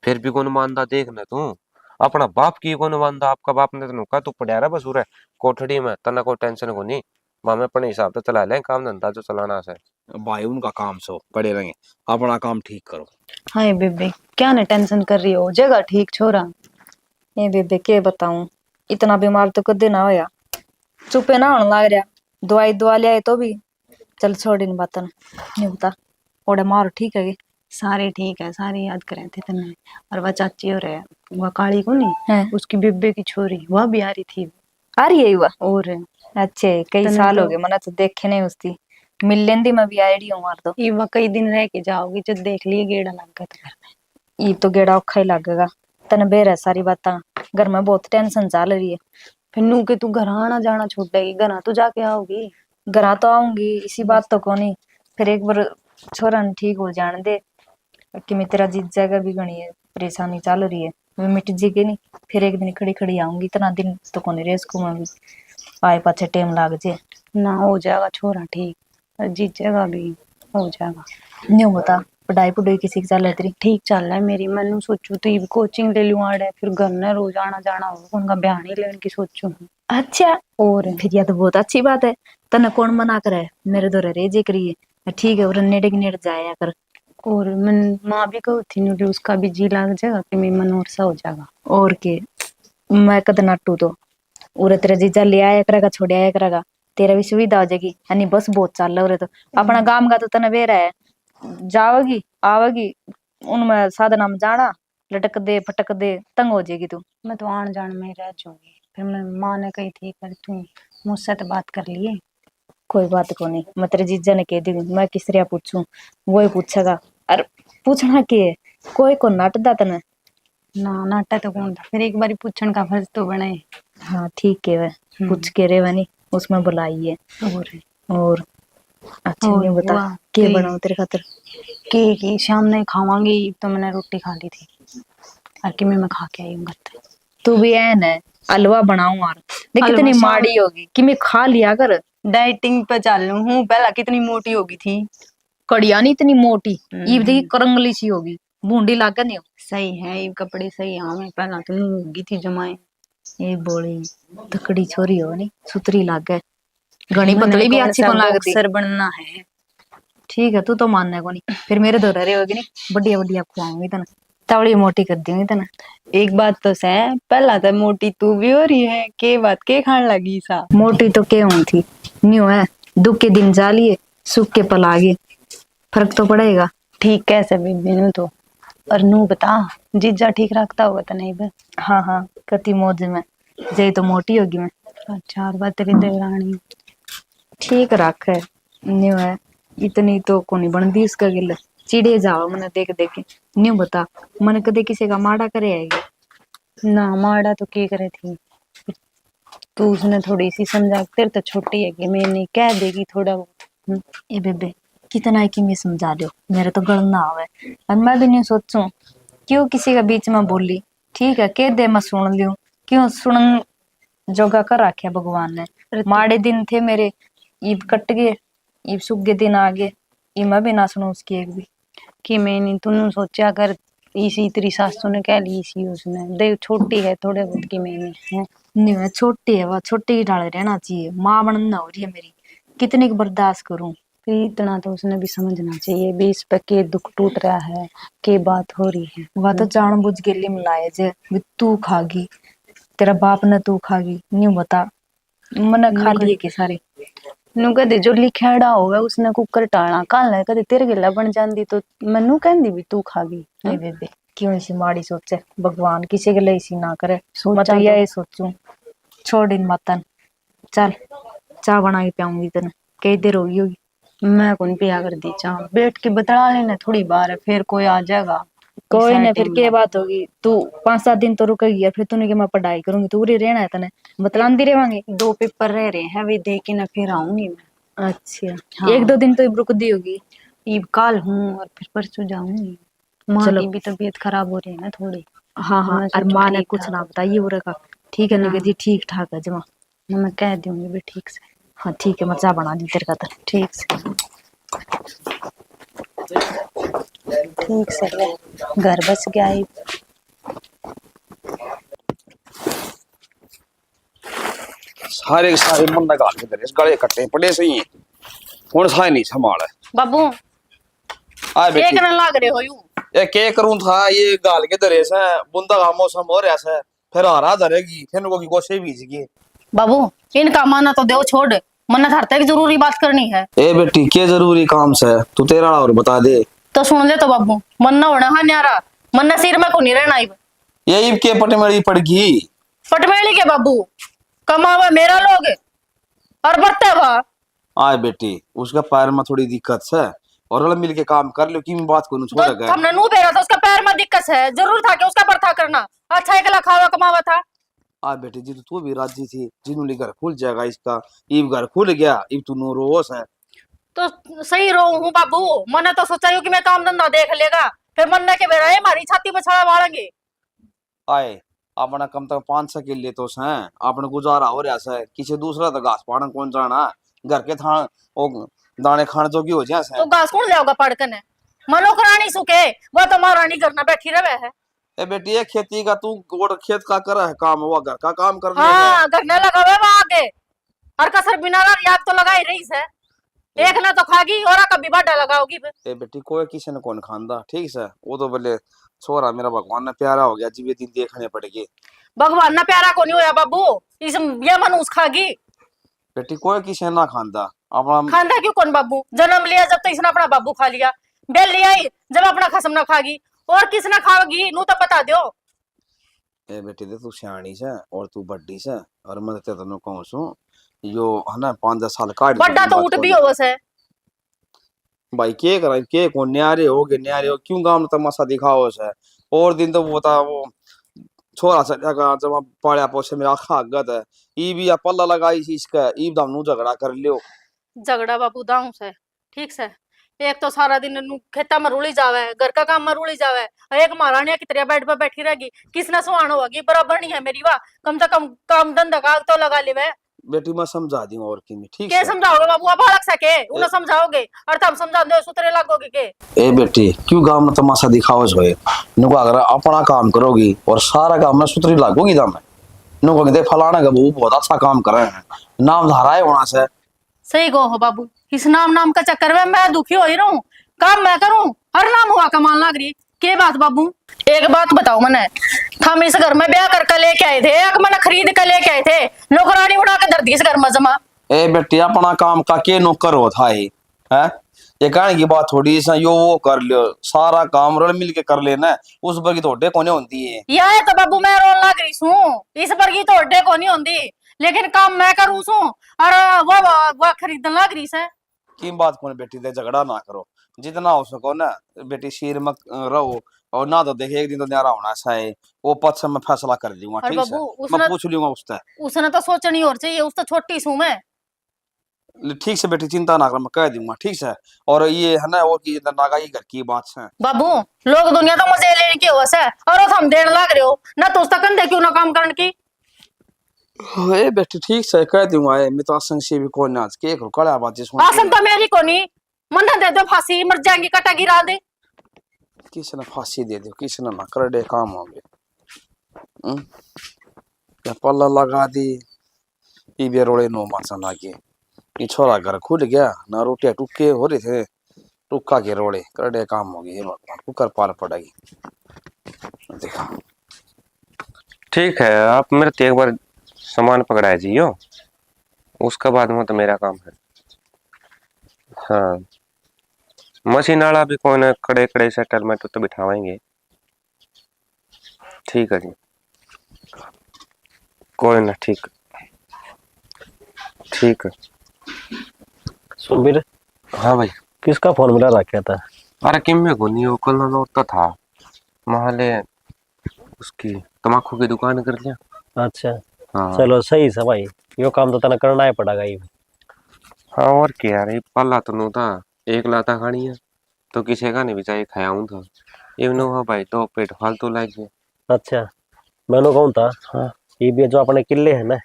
फिर भी कौन मानता देखना तू, अपना बाप की कौन मानता? आपका बाप ने तेन कहा तू पड़ा रहा बस उरे कोठड़ी में, तना कोई टेंशन को नहीं, मामे अपने हिसाब से चला ले काम धंधा जो चलाना से। भाई उनका काम सो पड़े रहेंगे, अपना काम ठीक करो। हाय बेबे क्या न टेंशन कर रही हो, जगह ठीक छोरा। ये बेबे के बताऊं, इतना बीमार तो कदे ना होया, चुपे ना होने लग रहा। दवाई दवा लिया तो भी चल छोड़ इन बातन नहीं बता। ओडे मारो ठीक है? सारे ठीक है, सारे याद करे थे तने। और वह चाची हो रहे वह काली को नहीं हैं उसकी बेबे की छोरी वह भी आ रही थी। आ रही है हुआ? और अच्छे कई तने साल तो हो गए मना तो देखे नहीं उसकी, मिल लेंदी मैं भी आईडी हूं मार दो। ये वह कई दिन रह के जाओगी जब देख लिए गेड़ा लग गया तो घर में। ये तो गेड़ा औखा ही लगेगा, तने बेर है सारी बातें, घर में बहुत टेंशन चल रही है। फिर नू के तू घर आना जाना छूट जाएगी, घर तो जाके आओगी। घर तो आऊंगी इसी बात तो कोनी, फिर एक बार छोरा ने ठीक हो जाने दे कि मैं तेरा जीत जाएगा भी गणी है, परेशानी चल रही है मैं मिट जी नहीं। फिर एक दिन खड़ी खड़ी आऊंगी, इतना दिन तो कोनी रेस को मैं भी आए पाछे टेम लाग जे ना हो जाएगा छोरा ठीक, और जीत जाएगा भी हो जाएगा। न्यू बता पढ़ाई पढ़ाई किसी की चल तेरी? ठीक चल रहा है मेरी, मैंने सोचू तो ये कोचिंग ले लूँ आड़े, फिर घर ने रोज आना जाना हो उनका बयान ही लेने की सोचू। अच्छा और फिर यह तो बहुत अच्छी बात है, तने कौन मना करे, मेरे दो रे जे करिए ठीक है और नेड़े की नेड़े जाया कर। और मन माँ भी कहती थी नुली उसका भी जी लग जाएगा कि मैं मन और सा हो जाएगा। और के मैं कद नाटू तो उरे तेरा जीजा ले आया करेगा छोड़ आया करेगा, तेरा भी सुविधा हो जाएगी। यानी बस बहुत चल रहा उरे तो अपना गांव का तो तने बेरा है, जाओगी आवेगी उनमें साधना में जाना, लटक दे फटक दे तंग हो जाएगी तू। मैं तो आन जान में ही रह जाऊंगी। फिर मैं माँ ने कही थी कर तू मुझसे तो बात कर लिए। कोई बात को नहीं, मैं तेरे जीजा ने कह दी मैं किसरिया पूछूं, वो ही पूछेगा। अरे पूछना के कोई को नाटदा तने। ना नाटा तो कौन था, फिर एक बार पूछन का फर्ज तो बने। हाँ ठीक है वह पूछ के रे वनी उसमें बुलाइए। और अच्छा और नहीं बता वाह, के के- बनाऊं तेरे खातिर? के शाम नहीं खावांगी तो मैंने रोटी खा ली थी, और कि मैं खा के आई हूँ घर। तू भी है ना, हलवा बनाऊं और देख हलवा कितनी शाम- माड़ी होगी कि मैं खा लिया कर। डाइटिंग पे चल हूँ, पहला कितनी मोटी होगी थी। कड़िया नहीं इतनी मोटी, ये देखी हम्म। करंगली सी होगी, बूंदी लागे नहीं हो। सही है, ये कपड़े सही है। हाँ, मैं पहला तो नहीं होगी थी जमाए। ये बोली तकड़ी छोरी हो नहीं, सुतरी लागे, घनी मैंने पतली भी कौन अच्छी सा कौन लगती। बॉक्सर बनना है। ठीक है, तू तो मानने को नहीं, फिर मेरे दो रहे होगी नहीं, बढ़िया बढ़िया खुआऊंगी तना, तवड़ी मोटी कर दूंगी तना। एक बात तो सह, पहला तो मोटी तू भी हो रही है, के बात के खान लगी सा। मोटी तो क्या हुई थी, न्यू है, दुख के दिन जा लिए, सुख के पल आगे, फर्क तो पड़ेगा। ठीक कैसे बीबी तो। और नू बता, जीजा ठीक रखता होगा तो नहीं बे। हाँ हाँ, कति मौज में, जे तो मोटी होगी मैं। अच्छा, और बात तेरी देवरानी ठीक रख है, न्यू है, इतनी तो को नहीं बनती उसका गिल, चिड़े जाओ मैंने देख देख के। न्यू बता, मैंने कदे किसी का माड़ा करे आएगी? ना माड़ा तो की करे थी। तू उसने थोड़ी सी समझा, तेरे तो छोटी है कि मैं नहीं कह देगी थोड़ा बहुत। ए बेबे, कितना है कि मैं समझा दो, मेरे तो गल ना आवे, और मैं भी नहीं सोचूं क्यों किसी का बीच में बोली। ठीक है, कह दे मैं सुन लियो, क्यों सुन जोगा कर रखे भगवान ने। माड़े दिन थे मेरे, ईब कट गए, ईब सुख के दिन आ गए, ई मैं भी ना सुनू उसकी एक भी। कि मैं नहीं, तूने सोचा कर इसी तेरी सासू ने कह ली इसी उसने दे, छोटी है थोड़े बहुत की मैं नहीं है। नहीं मैं छोटी है, वह छोटी ही डाले रहना चाहिए, माँ बनना हो रही है मेरी, कितनी बर्दाश्त करूं। फिर इतना तो उसने भी समझना चाहिए भी इस पे के दुख टूट रहा है, के बात हो रही है। वह तो जानबूझ के लिमलाए जे भी तू खागी, तेरा बाप ने तू खागी, न्यू बता मैंने खा लिए के सारे। नु कदे जो लिखेड़ा होगा उसने कुकर टालना काल है, कदे तेरे गिला बन जाती तो मनु कहंदी भी तू खागी। ए बेबे, क्यों ऐसी माड़ी सोचे, भगवान किसी के लिए ऐसी ना करे। सोचा मैं तो तो- यही सोचूं, छोड़ इन मतन, चल चाय बना के पियाऊंगी तेने, कई देर होगी होगी। मैं कौन पिया कर दी चाह, बैठ के बतला लेना थोड़ी बार है, फिर कोई आ जाएगा। कोई ना, फिर टाइम क्या बात होगी, तू 5-7 दिन तो रुकेगी और फिर तूने कि मैं पढ़ाई करूंगी, तू उरी रहना है तने, बतलाती रहेंगे। 2 पेपर रह रहे हैं, वे दे के ना फिर आऊंगी मैं। अच्छा, हाँ। 1-2 दिन तो रुक दी होगी। ईब काल हूँ और फिर परसों जाऊंगी। माँ चलो। की भी तबीयत खराब हो रही है ना थोड़ी। हाँ हाँ, मैं और सोचू माँ ने ठीक कुछ ठाक। ना बताइए उरे का, ठीक है, नहीं हाँ। कहती ठीक ठाक है जमा। मैं कह दूंगी भी ठीक से। हाँ ठीक है, मैं चाय बना दी तेरे खातर। ठीक से, ठीक से ले, घर बस गया ही। सारे के सारे मन लगा के तेरे गले कट्टे पड़े सही हैं, कौन सा नहीं संभाल बाबू आ एक बेटी। न लाग रहे हो यू। ये के करूं था, ये गाल के दरे से बुंदा का मौसम हो रहा है, फिर हरा धरेगी, फिर को की कोसे बीजेगी। बाबू इनका माना तो दो छोड़, मन्ना थारता की जरूरी बात करनी है। ए बेटी के जरूरी काम से तू तेरा और बता दे। तो सुन ले तो बाबू, मन्ना होना हा न्यारा, मन्ना सिर में को नहीं रहना इब। ये इब के पटमेड़ी पड़गी। पटमेली के बाबू, कमावा मेरा लोग और बरता भा। आए बेटी, उसका पैर में थोड़ी दिक्कत है, और रल मिल के काम कर लो, की बात को छोड़ तो गए। हमने नू बेरा था, उसका पैर में दिक्कत है, जरूर था कि उसका बर्ता करना। अच्छा एकला खावा कमावा था। आ बेटी जी, तो तू भी राजी थी, जिन्होंने घर खुल जाएगा इसका, इब घर खुल गया, इब तू नो रोस है। तो सही रो हूँ बाबू, मैंने तो सोचा यूं कि मैं काम धंधा देख लेगा, फिर मन्ना के बेरा है हमारी छाती में छड़ा मारेंगे। आए अपना कम तक 500 किले तो हैं, अपने गुजारा हो रहा है, किसी दूसरा तो घास पाड़न कौन जाना, घर के था ओ दाने खाने जोगी हो जाए। तो घास कौन लेगा पड़कन है, मनोक रानी सुखे, वह तो महारानी करना बैठी रहे है। ए बेटी, ये खेती का तू गोड़ खेत का कर है काम, हुआ घर का काम कर ले। हाँ घर न लगा हुआ वहां आगे, और कसर बिना याद तो लगा ही रही है, एक ना तो खागी और कभी बाडा लगाओगी। ए बेटी, कोई किसी ने कौन खांदा, ठीक है, वो तो बोले छोरा मेरा भगवान ने प्यारा हो गया, जीवे दिन देखने पड़ेगी। भगवान ना प्यारा को नहीं होया बाबू, इस ये मनुष्य खागी। बेटी कोई किसी ना खांदा, अपना खांदा क्यों कौन बाबू, जन्म लिया जब तो इसने अपना बाबू खा लिया, बेल लिया ही जब अपना खसम ना खागी, और किस ना खाओगी नू तो बता दो। ए बेटी दे, तू सियाणी से और तू बड्डी से, और मैं ते तनु कहूं सु, यो है ना 5-10 साल काट बड्डा तो उठ भी हो से। भाई के करा के को न्यारे हो गए, न्यारे हो क्यों गांव में तमाशा दिखाओ से, और दिन तो वो था वो छोरा सा जगह जब पड़या पोछे मेरा आखा गद है, ई भी या पल्ला लगाई सी इसका, ई दम नु झगड़ा कर लियो। झगड़ा बाबू दाऊ से ठीक से, एक तो सारा दिन खेता में रुली जावे, घर का काम में रुली जावे, एक महारानिया की तरह बेड पे बैठी रहेगी, किसने सुहाना होगी, बराबर नहीं है मेरी वाह। कम से कम काम धंधा का तो लगा ले वे। बेटी मैं समझा दूंगा और की में, ठीक के है। समझाओगे बाबू, आप बालक सके उन्हें समझाओगे और तुम समझा दो सुतरे लागोगे के। ए बेटी क्यों गांव में तमाशा दिखाओ जो है, नुको अगर अपना काम करोगी और सारा काम में सुतरी लागोगी जा में, नुको कहते फलाना का वो बहुत अच्छा काम कर रहे हैं, नाम धारा है वहां से। सही गो हो बाबू, इस नाम नाम का चक्कर में मैं दुखी हो ही रहा हूँ। काम मैं करूँ हर नाम हुआ कमान लाग रही के बात बाबू। एक बात बताओ मने, हम इस घर में ब्याह करके लेके आए थे, एक मैंने खरीद कर लेके आए थे, नौकरानी उड़ा के धरती इस घर में जमा। ए बेटी अपना काम का के नौकर हो था है ये कहने की बात थोड़ी सा यो वो कर लियो, सारा काम रल मिल के कर लेना, उस पर की थोड़े कोने होती है। यह तो बाबू मैं रोन लग रही हूँ, इस पर की थोड़े को नहीं होती, लेकिन काम मैं करूँ सू और वो खरीदने लग रही है। की बात कोने बेटी दे झगड़ा ना करो, जितना हो सको ना बेटी शीर में रहो, और ना तो देखे एक दिन तो न्यारा होना चाहिए, वो पद से मैं फैसला कर दूंगा, और ठीक है। बाबू मैं पूछ लूंगा उससे, उसने तो सोचनी और चाहिए, उस तो छोटी हूँ मैं। ठीक से बेटी चिंता ना कर, मैं कह दूंगा, ठीक है। और ये है ना वो की नागा ये घर की बात है बाबू, लोग दुनिया तो मजे लेने की होश है और हम देने लग रहे हो ना, तो उसका कंधे क्यों ना काम करने की। ए बेटी ठीक से कह दूंगा, मैं तो आसन से भी कोई ना के कड़ा बात जिस आसन तो मेरी को नहीं, मन दे दो फांसी, मर जाएंगी कटा गिरा दे। किसी ने फांसी दे दो, किसी ने ना कर दे काम हो गए, क्या पल्ला लगा दी ये बेरोड़े नो माचा लागे, ये छोरा घर खुल गया ना, रोटियां टुक्के हो रहे थे, टुक्का के रोड़े कर दे काम हो गए, भगवान कुकर पार पड़ेगी। देखा ठीक है, आप मेरे तो एक बार सामान पकड़ाए जियो, उसका बाद में तो मेरा काम है। हाँ मशीन वाला भी कौन है, कड़े कड़े सेटल में तो बिठावेंगे। ठीक है जी, कोई ना, ठीक ठीक है। सुबीर, हाँ भाई, किसका फोन मिला रखा था? अरे किम में को नहीं, वो कल ना लौटता था महले, उसकी तम्बाकू की दुकान कर लिया। अच्छा हाँ चलो सही से भाई, यो काम तो तना करना ही पड़ेगा ये। हाँ, और क्या यार, ये पल्ला तो नू था, एक लाता खानी है तो किसी का नहीं बेचारे खाया हूँ था, ये नो हाँ भाई, तो पेट फालतू लग गया। अच्छा मैंने कहूँ था, हाँ ये भी जो अपने किले है ना,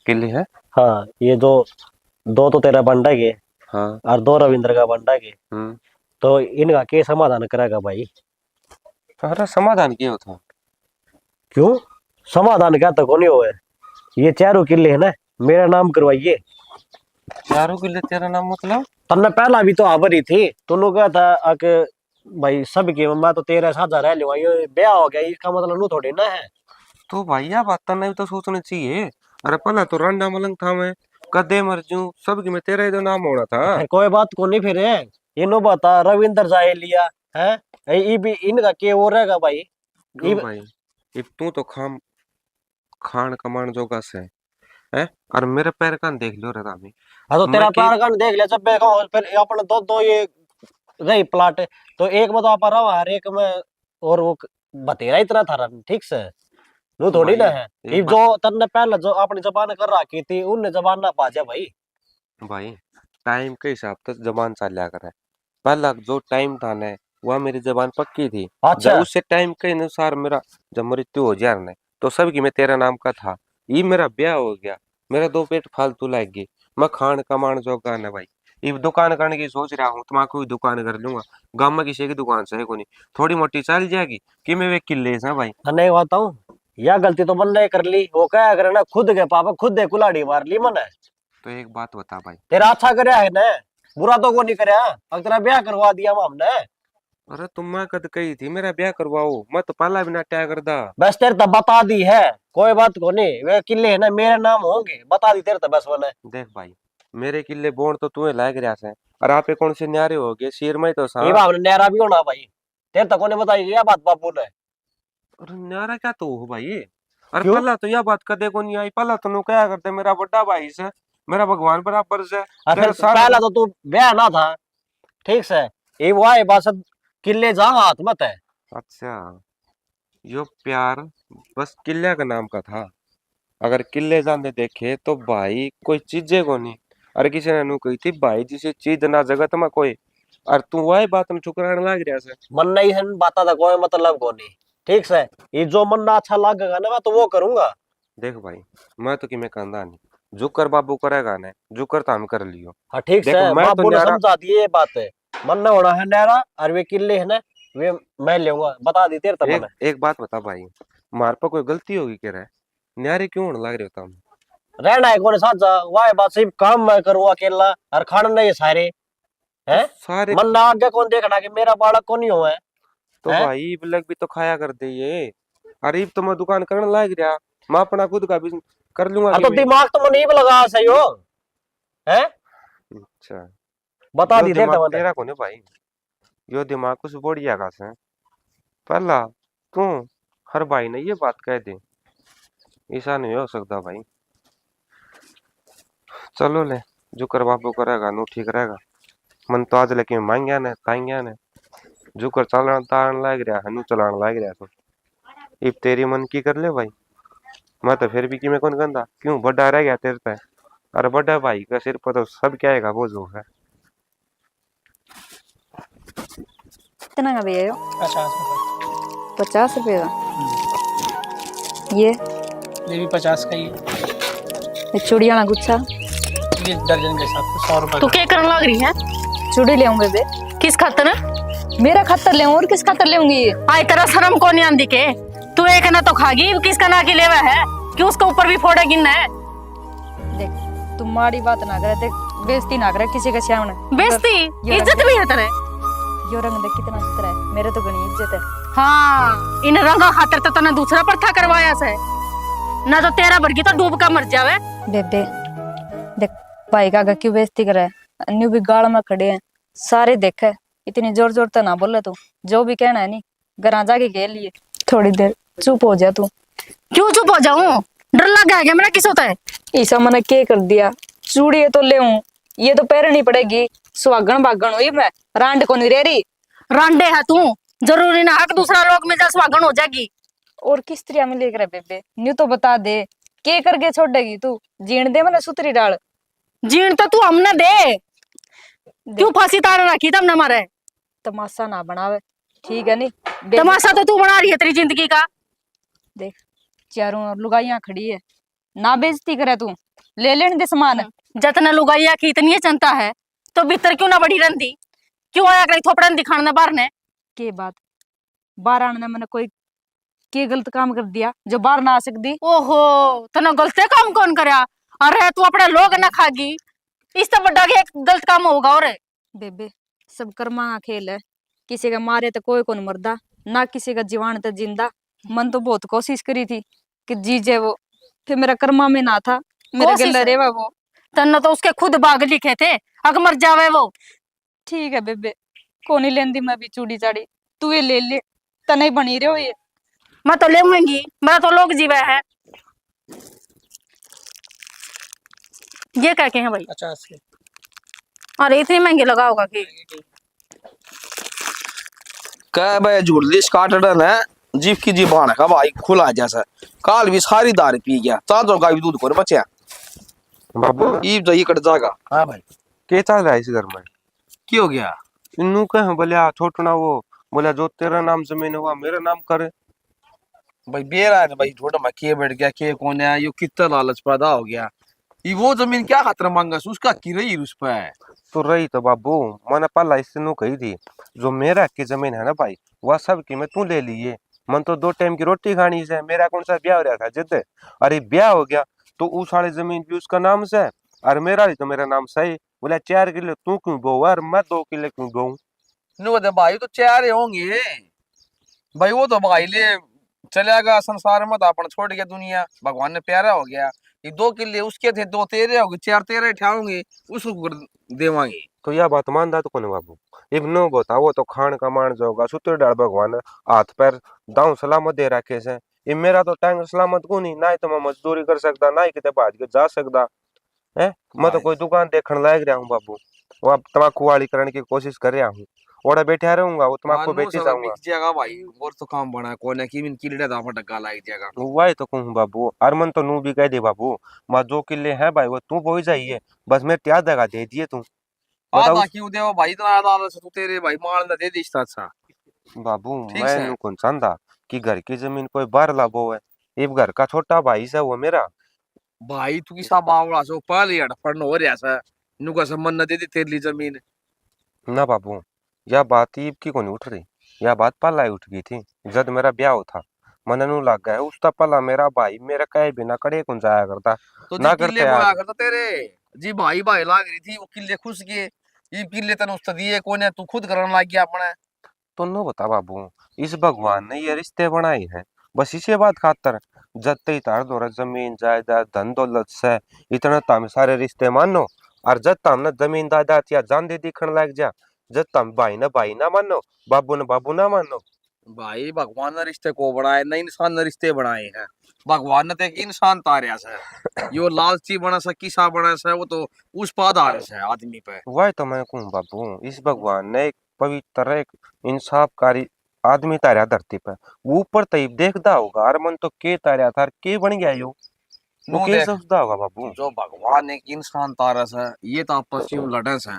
किले है। हाँ ये जो दो तो तेरा बंडा के हाँ और दो रविंद्र का बंडा के, तो इनका के समाधान करेगा भाई? अरे समाधान क्या था? क्यों समाधान क्या तो नहीं हुआ, ये चारों किले है ना मेरा नाम करवाइए। चारों किले तेरा नाम मतलब? तन्ने पहला भी तो आबर ही थी, तुमने कहा था कि भाई सब के मैं तो तेरे साथ रह लूंगा, ये ब्याह हो गया इसका मतलब नू थोड़ी ना है। तो भैया बात नहीं तो सोचनी चाहिए। अरे पहला तो रंडा मलंग था, मैं कदे मर जू सब की, मैं तेरा ही तो नाम होना था। फिर कोई बात को नहीं, फिर है ये नो बता रविंदर जाए लिया है, ये भी इनका के वो रहेगा भाई। क्यों भाई, ये तू तो खान कमान जोगा से है, और मेरे पैर का देख लो रे रामी। हाँ तो मैं तेरा के- पैर का देख लिया जब देखा, फिर अपने दो दो ये रही प्लाट, तो एक में तो आप रहा हर एक में, और वो बतेरा इतना था ठीक से नू थोड़ी ना है। एक ये जो तन्ने पहले जो अपनी जबान कर रखी थी उनने जबान ना पाजा भाई। भाई टाइम के हिसाब से जबान चल कर है, पहला जो टाइम था ना वह मेरी जबान पक्की थी। अच्छा जब उससे टाइम के अनुसार मेरा जब मृत्यु हो जाए ना, तो सब की मैं तेरा नाम का था, ये मेरा ब्याह हो गया, मेरा दो पेट फालतू लग गई, मैं खान कमान जोगा ना भाई। ये दुकान करने की सोच रहा हूँ, तुम्हारी दुकान कर लूंगा, गांव में किसी की दुकान से है कोनी, थोड़ी मोटी चल जाएगी कि मैं वे किले से भाई। नहीं बताऊं, या गलती तो बंदे कर ली, वो क्या करे ना खुद के पापा खुद दे कुलाड़ी मार ली मन है। तो एक बात बता भाई। तेरा अच्छा करया है ना, बुरा तो को नहीं करया, अब तेरा ब्याह करवा दिया हमने। अरे तुम कद कही थी मेरा ब्याह करवाओ, मैं तो पहला बिना क्या करदा। बस तेरे तो बता दी है, कोई बात को नहीं, वे किले है ना मेरे नाम होंगे, बता दी तेरे तो बस मैंने। देख भाई, मेरे किले बोन तो तुम्हें लायक रहा से, और आपे कौन से न्यारे हो गए शेर में तो सा। ये बात नहरा भी होना भाई, तेरे तक ने बताई ये बात बापू ने। अरे न्यारा क्या तो हो भाई, अरे क्यों? पहला तो यह बात कदे को नहीं आई, पहला तो नु क्या करते, मेरा बड़ा भाई से, मेरा भगवान बराबर से। फिर पहला तो तू ब्याह ना था ठीक से, ये वो है बस किले जा हाथ मत है। अच्छा, यो प्यार बस किले का नाम का था, अगर किले जाने देखे तो भाई कोई चीजें को नहीं, अरे किसी ने नू कही थी भाई जिसे चीज ना जगत में कोई, और तू वही बात में चुकराने लग रहा से। मन नहीं है बाता था कोई मतलब को नहीं। ठीक से ये जो मन ना अच्छा लगेगा ना मैं तो वो करूंगा। देख भाई मैं तो कि मैं कहंदा नहीं, जो कर बाबू करेगा ना, जो कर तो हम कर लियो। हाँ ठीक देखो, से मैं तो बाबू ने न्यारा- समझा दिए ये बात है। मन ना होना है न्यारा, और वे किले है ना वे मैं लूंगा, बता दी तेरे तब एक बात बता भाई, मार पर कोई गलती होगी कह रहा है, न्यारे क्यों होने लग रहे हो तुम? रहना है कौन साथ जा वाह बात सिर्फ काम मैं करूँ अकेला और खाना नहीं सारे है। सारे मन ना आगे कौन देखना कि मेरा बालक कौन ही हो है। तो हैं? भाई लग भी तो खाया कर दे ये। अरे तो मैं दुकान करने लग रहा, मैं अपना खुद का भी कर लूंगा अब तो कि मैं। दिमाग तो मन ही लगा सही हो है। अच्छा बता यो दी तेरे दिमाग तब तेरा कोने भाई, यो दिमाग कुछ बढ़िया का से पहला तू हर भाई ने ये बात कह दी, ऐसा नहीं हो सकता भाई। चलो ले, जो कर बाबू करेगा नो ठीक रहेगा। मन तो आज लेकिन मांग्या ने तांग्या ने, जो कर चलान तान लग रहा है नु चलान लग रहा तो इब तेरी मन की कर ले भाई। मैं तो फिर भी कि मैं कौन गंदा क्यों बड़ा रह गया तेरे पे, अरे बड़ा भाई का सिर पर तो सब क्या है वो जो है। कितना का भैया यो? 50 50 रुपए रुपए। का। ये ये भी 50 का ही है। चूड़िया ना गुच्छा ये दर्जन के हिसाब से 100 रुपए तू का। क्या करने लग रही है? चूड़ी ले बेबे। किस खातर? मेरा खातर ले और किस खातर लेऊंगी? आई तेरा शर्म को नहीं आंदी के? तू एक ना तो खागी, किसका ना की लेवा है कि उसके ऊपर भी फोड़े गिनना है। देख तू माड़ी बात ना करे, देख बेइज्जती ना करे किसी का सामने। बेइज्जती ये इज्जत भी है तेरे। यो रंग देख कितना सुथरा है, मेरे तो घनी इज्जत है। हाँ इन रंगा खातर तो तने दूसरा परथा करवाया से, ना तो तेरा भरगी तो डूब का मर जावे। बेबे देख भाई का क्यों बेइज्जती करे, अन्यू भी गाल में खड़े हैं सारे देखे, इतनी जोर जोर तो ना बोले तू, जो भी कहना है नी घर जाके कह लिए। थोड़ी देर चुप हो जा तू। क्यों चुप हो जाऊं? डर लग गया क्या मेरा? किस होता है? ईसा मैंने क्या कर दिया? चूड़ी तो ले ये तो पहननी पड़ेगी, सुहागन भागन हुई मैं, रांड को नहीं रह रही। रांडे है तू, जरूरी ना हक दूसरा लोग में जा स्वागन हो जाएगी। और किस तरह में लेकर बेबे न्यू तो बता दे, के करके छोड़ेगी तू? जीण दे मैंने सुतरी डाल। जीण तो तू हमने दे, क्यों फांसी तार रखी तुमने मारे? तमाशा ना बनावे ठीक है नी? तमाशा तो तू बना रही है तेरी जिंदगी का। देख चारों ओर लुगाइयां खड़ी है, ना बेइज्जती करे तू, ले लेने दे सामान। जतने लुगाइया की इतनी चिंता है तो भीतर क्यों ना बड़ी रंदी? क्यों आया कहीं थोपड़न दिखाने बाहर ने? के बात बाहर आने मैंने कोई के गलत काम कर दिया जो बाहर ना आ सकती? ओहो तने गलत काम कौन करया? अरे तू अपने लोग ना खागी, इससे बड़ा के एक गलत काम होगा। और बेबे सब कर्मा का खेल है, किसी का मारे तो कोई कौन मरदा, ना किसी का जीवान तो जिंदा। मन तो बहुत कोशिश करी थी कि जी जाए वो, फिर मेरा कर्मा में ना था, मेरे कोशिश गले है? रेवा वो। तन्ने तो उसके खुद बाग लिखे थे, अग मर जावे वो। ठीक है बेबे कोनी लेंदी मैं भी चूड़ी चाड़ी, तू ये ले ले, तने बनी रहे हो ये। मैं तो लेंगी, मेरा तो लोग जीवा है। ये क्या के हैं भाई? 50 के। अरे इतने महंगे लगा होगा कि? कह भाई झूठ काटन है जीव की जीवान का भाई खुला जैसा, काल भी सारी दारू पी गया, चादर का भी दूध को बचा बाबू ईब जाइए कट जाएगा। हाँ भाई के चल रहा है इस घर में? क्या हो गया? इन्नू कह बोले छोटना वो बोला जो तेरा नाम जमीन हुआ मेरा नाम करे। भाई बेरा है ना भाई, छोटा मैं के बैठ गया के कौन है, यो कितना लालच पैदा हो गया। ये वो जमीन क्या खातर मांगा उसका की रही उस पे। तो रही तो बाबू मैंने पहला इससे नू कही थी, जो मेरा की जमीन है ना भाई वह सब की मैं तू ले लिए। मन तो 2 टाइम की रोटी खानी से, मेरा कौन सा ब्याह हो रहा था जिद। अरे ब्याह हो गया तो उस वाली जमीन भी उसका नाम से और मेरा भी तो मेरा नाम सही। बोला 4 किलो तू क्यों बो और मैं 2 किलो क्यों बो? भाई तो 4 होंगे भाई, वो तो भाई ले चलेगा संसार में, तो अपन छोड़ गया दुनिया, भगवान ने प्यारा हो गया। ये 2 किले उसके थे, 2 तेरे हो गए, 4 तेरे ठहरोगे उसको देवांगे। तो यह बात मानदा तो कौन बाबू? इब नो बता वो तो खान का मान जोगा सुतर डाल भगवान हाथ पैर दाऊ सलामत दे रखे से। ये मेरा तो टांग सलामत को नहीं, ना ही तो मैं मजदूरी कर सकता ना ही किते भाज के जा सकता है। मैं तो कोई दुकान देखने लायक रहा हूँ बाबू, वो अब तमाकू वाली करने की कोशिश कर रहा हूँ ओड़ा बैठा रहूंगा वो तुम आपको हाँ, नो बेचे सब जाऊंगा। बिक जाएगा भाई, और तो काम बना है कोने की मिन किले दाफा डग्गा लाग जाएगा। वही तो कहूँ बाबू, अरमन तो नू भी कह दे बाबू, माँ जो किले हैं भाई वो तू बोई जाइए, बस मेरे त्याग दगा दे दिए तू। बताओ आधा क्यों दे भाई, इतना आधा आधा से तू तेरे भाई माल ना दे दिस अच्छा। बाबू, ठीक मैं है नू कौन चाहता कि घर की जमीन कोई बाहर लाभो है, ये घर का छोटा भाई से वो मेरा। भाई, तू किसा बावड़ा से पहले हड़फड़ हो रहा है, नु का सम्मान न दे दी तेरी जमीन। ना बाबू, यह बात ईब की को नहीं उठ रही, यह बात पहला ही उठ गई थी जब मेरा ब्याह था। मन नू लग गया उसका पला मेरा भाई मेरा कहे बिना कड़े कौन जाया करता, तो जी ना किले करते बोया यार। करता तेरे, जी भाई भाई लाग रही थी वो किले खुश गए, ये किले तन उस्त दिए कोने, तू खुद करने लग गया अपने। तो नो बता बाबू, इस भगवान ने ये रिश्ते बनाए हैं बस इसी बात खातर, जब तई तार दौरा जमीन जायदाद धन दौलत से इतना ताम सारे रिश्ते मानो, और जब तम न जमीन जायदाद या जान दे दिखण लग जा, जब तम भाई ना मानो, बाबू ना मानो। भाई भगवान ने रिश्ते को बनाए ना, इंसान ने रिश्ते बनाए हैं। भगवान ने तो एक इंसान तारया से, यो लालची बना सा किसा बना सा, वो तो उस पर आधार है आदमी पे। वही तो मैं कहूँ बाबू, इस भगवान ने एक पवित्र एक इंसाफकारी आदमी तारा धरती पे, वो ऊपर तईब देखदा होगा और मन तो के तारा था के बन गया यो, वो नो के देख, सोचदा होगा बाबू। जो भगवान एक इंसान तारस है, ये तो आपस में लड़े है।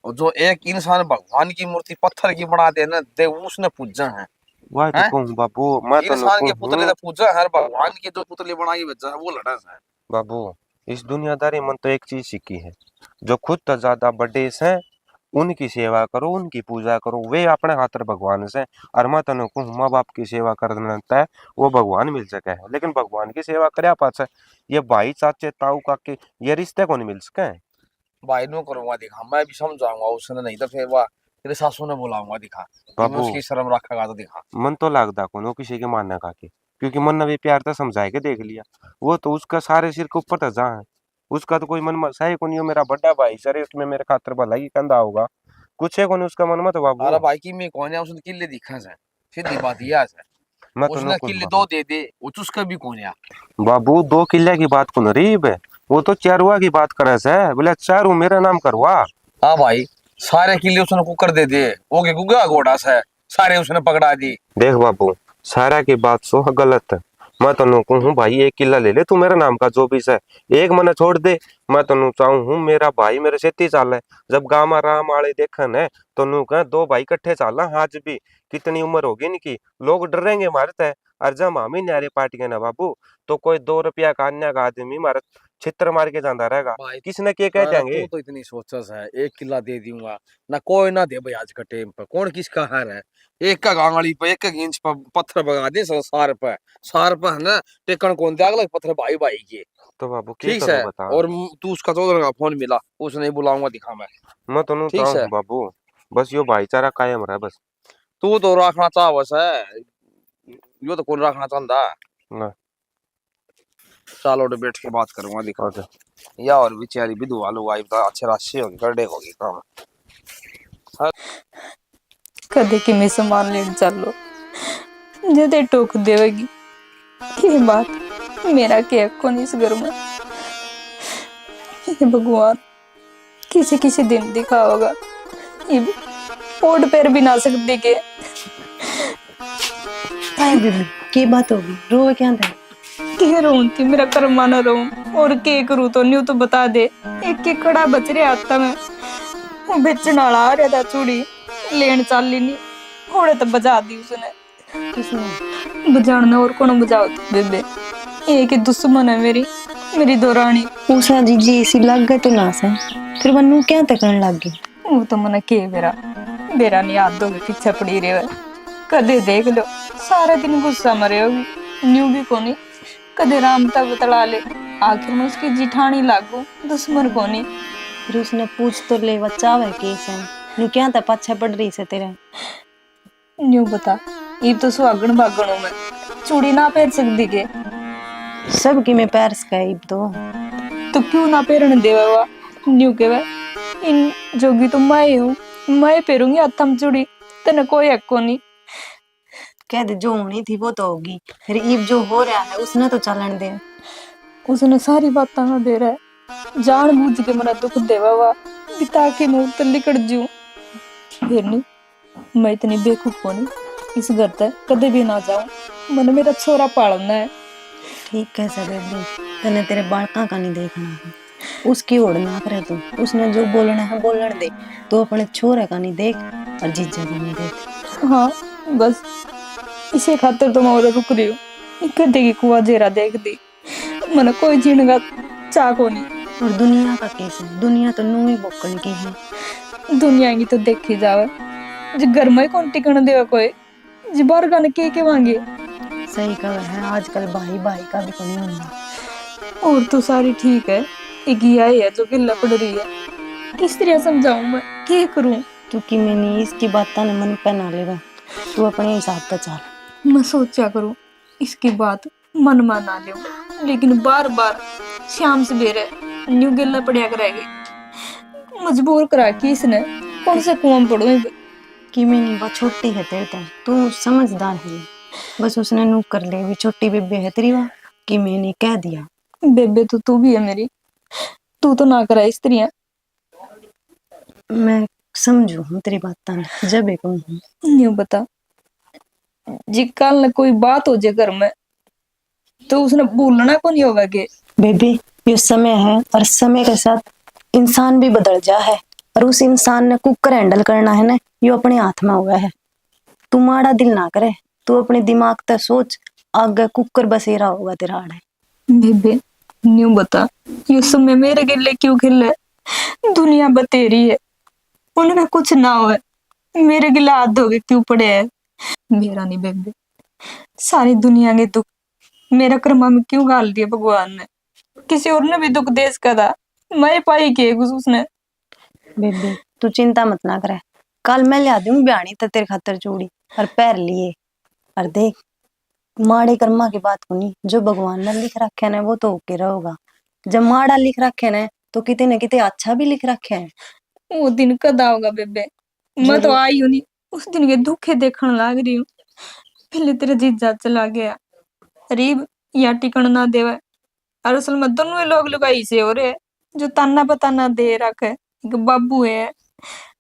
और जो एक इंसान भगवान की मूर्ति पत्थर की बना दे ना दे, उसने पूजा है। वही तो हैं? कहूँ बाबू, मैं तो इंसान के पुतले कहूँ तो पूजा है, भगवान की जो पुतले बनाई बच्चा है वो लड़ा है। बाबू, इस दुनियादारी मन तो एक चीज सीखी है, जो खुद तो ज्यादा बड़े हैं उनकी सेवा करो, उनकी पूजा करो, वे अपने खातर भगवान से। और मैं तनु कहूँ माँ बाप की सेवा करना है वो भगवान मिल सके है, लेकिन भगवान की सेवा करे पास ये भाई चाचे ताऊ काके ये रिश्ते को नहीं मिल सके हैं। भाई नो करूंगा दिखा, मैं भी समझाऊंगा उसने, नहीं तो फिर वह तेरे सासू ने बुलाऊंगा दिखा कि मैं बाबू, उसकी शर्म रखेगा तो दिखा। मन तो लगता को किसी के मानने का के, क्योंकि मन ने भी प्यार तो समझाए के देख लिया, वो तो उसका सारे सिर के ऊपर तो जा है, उसका तो कोई मन सही को नहीं हो, मेरा बड़ा भाई सर उसमें मेरे खातर भला ही कंधा होगा, कुछ है को नहीं उसका मन मत बाबू। अरे भाई की मैं कौन है, उसने किले दिखा से, सीधी बात यह है। मैं तो उसने नो किले बाबू, दो दे दे, वो चुसका भी कौन है। बाबू 2 किले की बात को नरीब है, वो तो चारुआ की बात करे से, बोले चारू मेरा नाम करवा। हाँ भाई, सारे किले उसने कुकर दे दे, ओके गुगा घोड़ा से सारे उसने पकड़ा दी। देख बाबू, सारा की बात सो गलत है, मैं तो कहूँ भाई 1 किला ले ले तू मेरे नाम का जो भी है, एक मने छोड़ दे। मैं तो चाहूँ हूँ मेरा भाई मेरे सेती चाल है, जब गामा राम आले देखन है तो नू कह 2 भाई इकट्ठे चाला, आज भी कितनी उम्र होगी इनकी, लोग डरेंगे मारते है। और जब हम ही न्यारे पार्टी के ना बाबू, तो कोई 2 रुपया का अन्य का आदमी मारे छित्र मार के जाता रहेगा, भाई किसने के कह अरे देंगे। तू तो इतनी सोचस है, 1 किला दे दूंगा ना, कोई ना दे भाई, आज का टाइम पे कौन किसका हार है। एक का गांगड़ी पे 1 इंच पर पत्थर भगा दे सार पे है ना, टेकन कौन दे अगला पत्थर भाई भाई के। तो बाबू के ठीक करूँ है, बता। और तू उसका चौधरी का फोन मिला, उसे नहीं बुलाऊंगा दिखा मैं तो ठीक है। चाहूँ बाबू, बस यो भाईचारा कायम रहे बस। तू तो रखना चाह बस है, यो तो कौन रखना चाहता। ना चलो उधर बैठ के बात करूंगा दिखा ओके। या, और बेचारी विधवा लोग आई बता अच्छे राशि होगी कर दे होगी काम। कदे कि मैं सामान लेने चलो जदे टोक देवेगी ये बात, मेरा क्या कौन इस घर में। हे भगवान, किसी किसी दिन दिखा होगा, ये भी ओट पैर भी ना सकती के। हाय बीबी, की बात होगी, रोवे क्या था? के रोऊं थी, मेरा कर्मा न रोऊं और के करूं तो न्यू तो बता दे। एक एक कड़ा बच रहा हाथ में, वो बेचने वाला आ रहा था चूड़ी लेन चाली नहीं, थोड़े तो बजा दी उसने। किसने? बजाना और कौन बजाओ बेबे, एक ही दुश्मन है मेरी, मेरी दौरानी। उषा जी जी इसी लग गए तो ना से, फिर वनु क्या तकन लग गई? वो तो मना के बेरा नहीं याद होगी, पीछे पड़ी रहे कदे देख लो, सारे दिन गुस्सा मरे होगी, न्यू भी कोनी, कदे राम तक बतला ले, आखिर में उसकी जिठानी लागू, दुश्मन कोनी। फिर उसने पूछ तो ले बच्चा है केस है, नु क्या था पीछे पड़ रही से तेरे? न्यू बता, ये तो सुहागन भागणों में चूड़ी ना पहन सकती के, सब की मैं पैर सकाई तो क्यों ना पहन देवा हुआ। न्यू के इन जोगी तो मैं हूँ, मैं पहनूंगी हथम चूड़ी, तेने कोई हक कोनी। कह दे जो होनी थी वो तो होगी, फिर ईब जो हो रहा है उसने तो चलन दे। उसने सारी बातें ना दे रहा है, जान बूझ के मेरा दुख देवा हुआ बिता के मैं उत्तर लिकट जू। फिर नहीं मैं इतनी बेवकूफ होनी इस घर तक कदे भी ना जाऊं। मन मेरा छोरा पालना है। ठीक कैसे बेबी, तने तेरे बालका का नहीं देखना है, उसकी ओर ना करे तू, उसने जो बोलना है बोलने दे। तो अपने छोरे का नहीं देख और जीजा का नहीं देख। हाँ बस इसे खातिर तो मैं और रुक रही हूँ। कदे की कुआ जेरा देख दी मन कोई जीने का चाको नहीं। और दुनिया का केस है, दुनिया तो नू ही बोकण की है। दुनिया की तो देखी जावे जो घर में कौन टिकन देवे कोई जी बाहर का के मांगे। सही कहा है, आजकल भाई भाई का भी कोई नहीं होता। और तो सारी ठीक है, एक ही आई है जो गिल्ला पड़ रही है। किस तरह समझाऊं मैं, क्या करूं? क्योंकि मैंने इसकी बात ने मन पे ना लेगा, तू अपने हिसाब से चल। मैं सोचा करूं इसकी बात मन में ना ले, लेकिन बार बार शाम सवेरे न्यू गिल्ला पड़िया करेगी। मजबूर करा कि इसने कौन से कुआं पड़ो। कि मैंने बात छोटी है तेरे तक, तू समझदार है। बस उसने नू कर ले भी, छोटी बेबे है तेरी वहाँ कि मैंने कह दिया। बेबे तो तू भी है मेरी, तू तो ना करा स्त्री है। मैं समझू हूँ तेरी बात जब एक हूँ। न्यू बता जी कल न कोई बात हो जाए घर में तो उसने भूलना को नहीं होगा के। बेबी ये समय है और समय के साथ इंसान भी बदल जा है, और उस इंसान ने कुकर हैंडल करना है ना, ये अपने हाथ में हुआ है। तू माड़ा दिल ना करे, तू अपने दिमाग तक सोच, आगे कुकर बसेरा होगा तेरा आड़े। बेबे न्यू बता ये समय मेरे गिले क्यों खिले? दुनिया बतेरी है, उनका कुछ ना हो मेरे गिला हाथ धोगे क्यों पड़े है? मेरा नहीं बेबे, सारी दुनिया के दुख मेरा कर्मा में क्यों गाल दिया भगवान ने? किसी और ने भी दुख दे सका था, मैं पाई के उसने। बेबी तू चिंता मत ना करे, कल मैं लिया दूंगी ब्याणी तो तेरे खातर चूड़ी और पैर लिए। और देख माड़े कर्मा की बात को नहीं, जो भगवान ने लिख रखे ने वो तो होके रहोगा। जब माड़ा लिख रखे ने तो कितने न कितने अच्छा भी लिख रखे हैं। वो दिन कद आओगा बेबे? मैं तो आई हूँ नहीं, उस दिन के दुखे देखने लाग रही हूँ। पहले तेरा जीजा चला गया, गरीब या टिकन ना देवे, और असल में दोनों ही लोग लुगाई से हो रहे जो ताना बताना दे रखे। एक बाबू है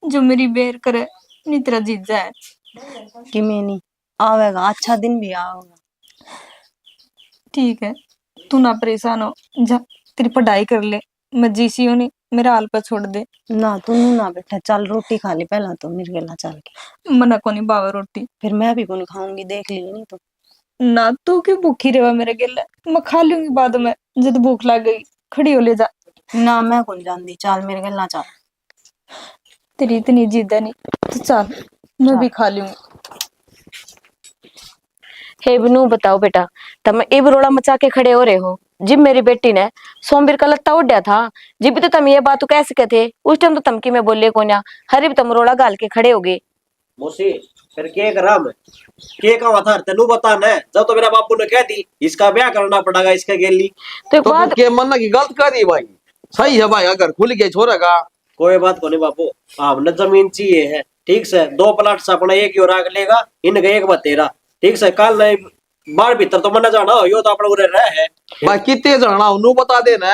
जो मेरी बेर करे, नहीं तेरा जीजा है। कि मैं नहीं आवेगा, अच्छा दिन भी आवेगा। ठीक है तू ना परेशान हो, जा तेरी पढ़ाई कर ले, मैं जीसी हूँ नहीं, मेरा हाल पर छोड़ दे। ना तू नू ना बैठा, चल रोटी खा ले पहला तो मेरे गला चल के। मना को नहीं बावा रोटी, फिर मैं भी कौन खाऊंगी, देख लियो नहीं तो। ना तू क्यों भूखी रेवा मेरे गिले, मैं खा लूंगी बाद में जब भूख लग गई। खड़ी हो ले जा। ना मैं कौन जानती, चल मेरे गला चल। तेरी इतनी जिद है नहीं तो चल मैं भी खा लूंगी। हे बिनू बताओ बेटा, तम इब रोड़ा मचा के खड़े हो रहे हो। जिब मेरी बेटी ने सोमवीर का लत्ता उड्या था, जिब तो तम ये बात कह सके थे, उस टाइम तो तमकी में बोले को ना, हरिब तम रोड़ा गाल के खड़े हो गए। मौसी फिर के करा मैं, के का था तेनू बता न, जब तो मेरा बापू ने कह दी इसका ब्याह करना पड़ेगा इसके गेली। तो एक तो बात के मन की गलत कर दी भाई, सही है भाई, अगर खुल गया छोरा का कोई बात को नहीं बापू, हमने जमीन चाहिए है ठीक से, 2 प्लाट से अपना एक ही राग लेगा, इनका एक बात तेरा ठीक से। कल नहीं बाहर भीतर तो मना जाना हो, यो तो अपने उरे रह है भाई, कितने जाना उन्होंने बता देना।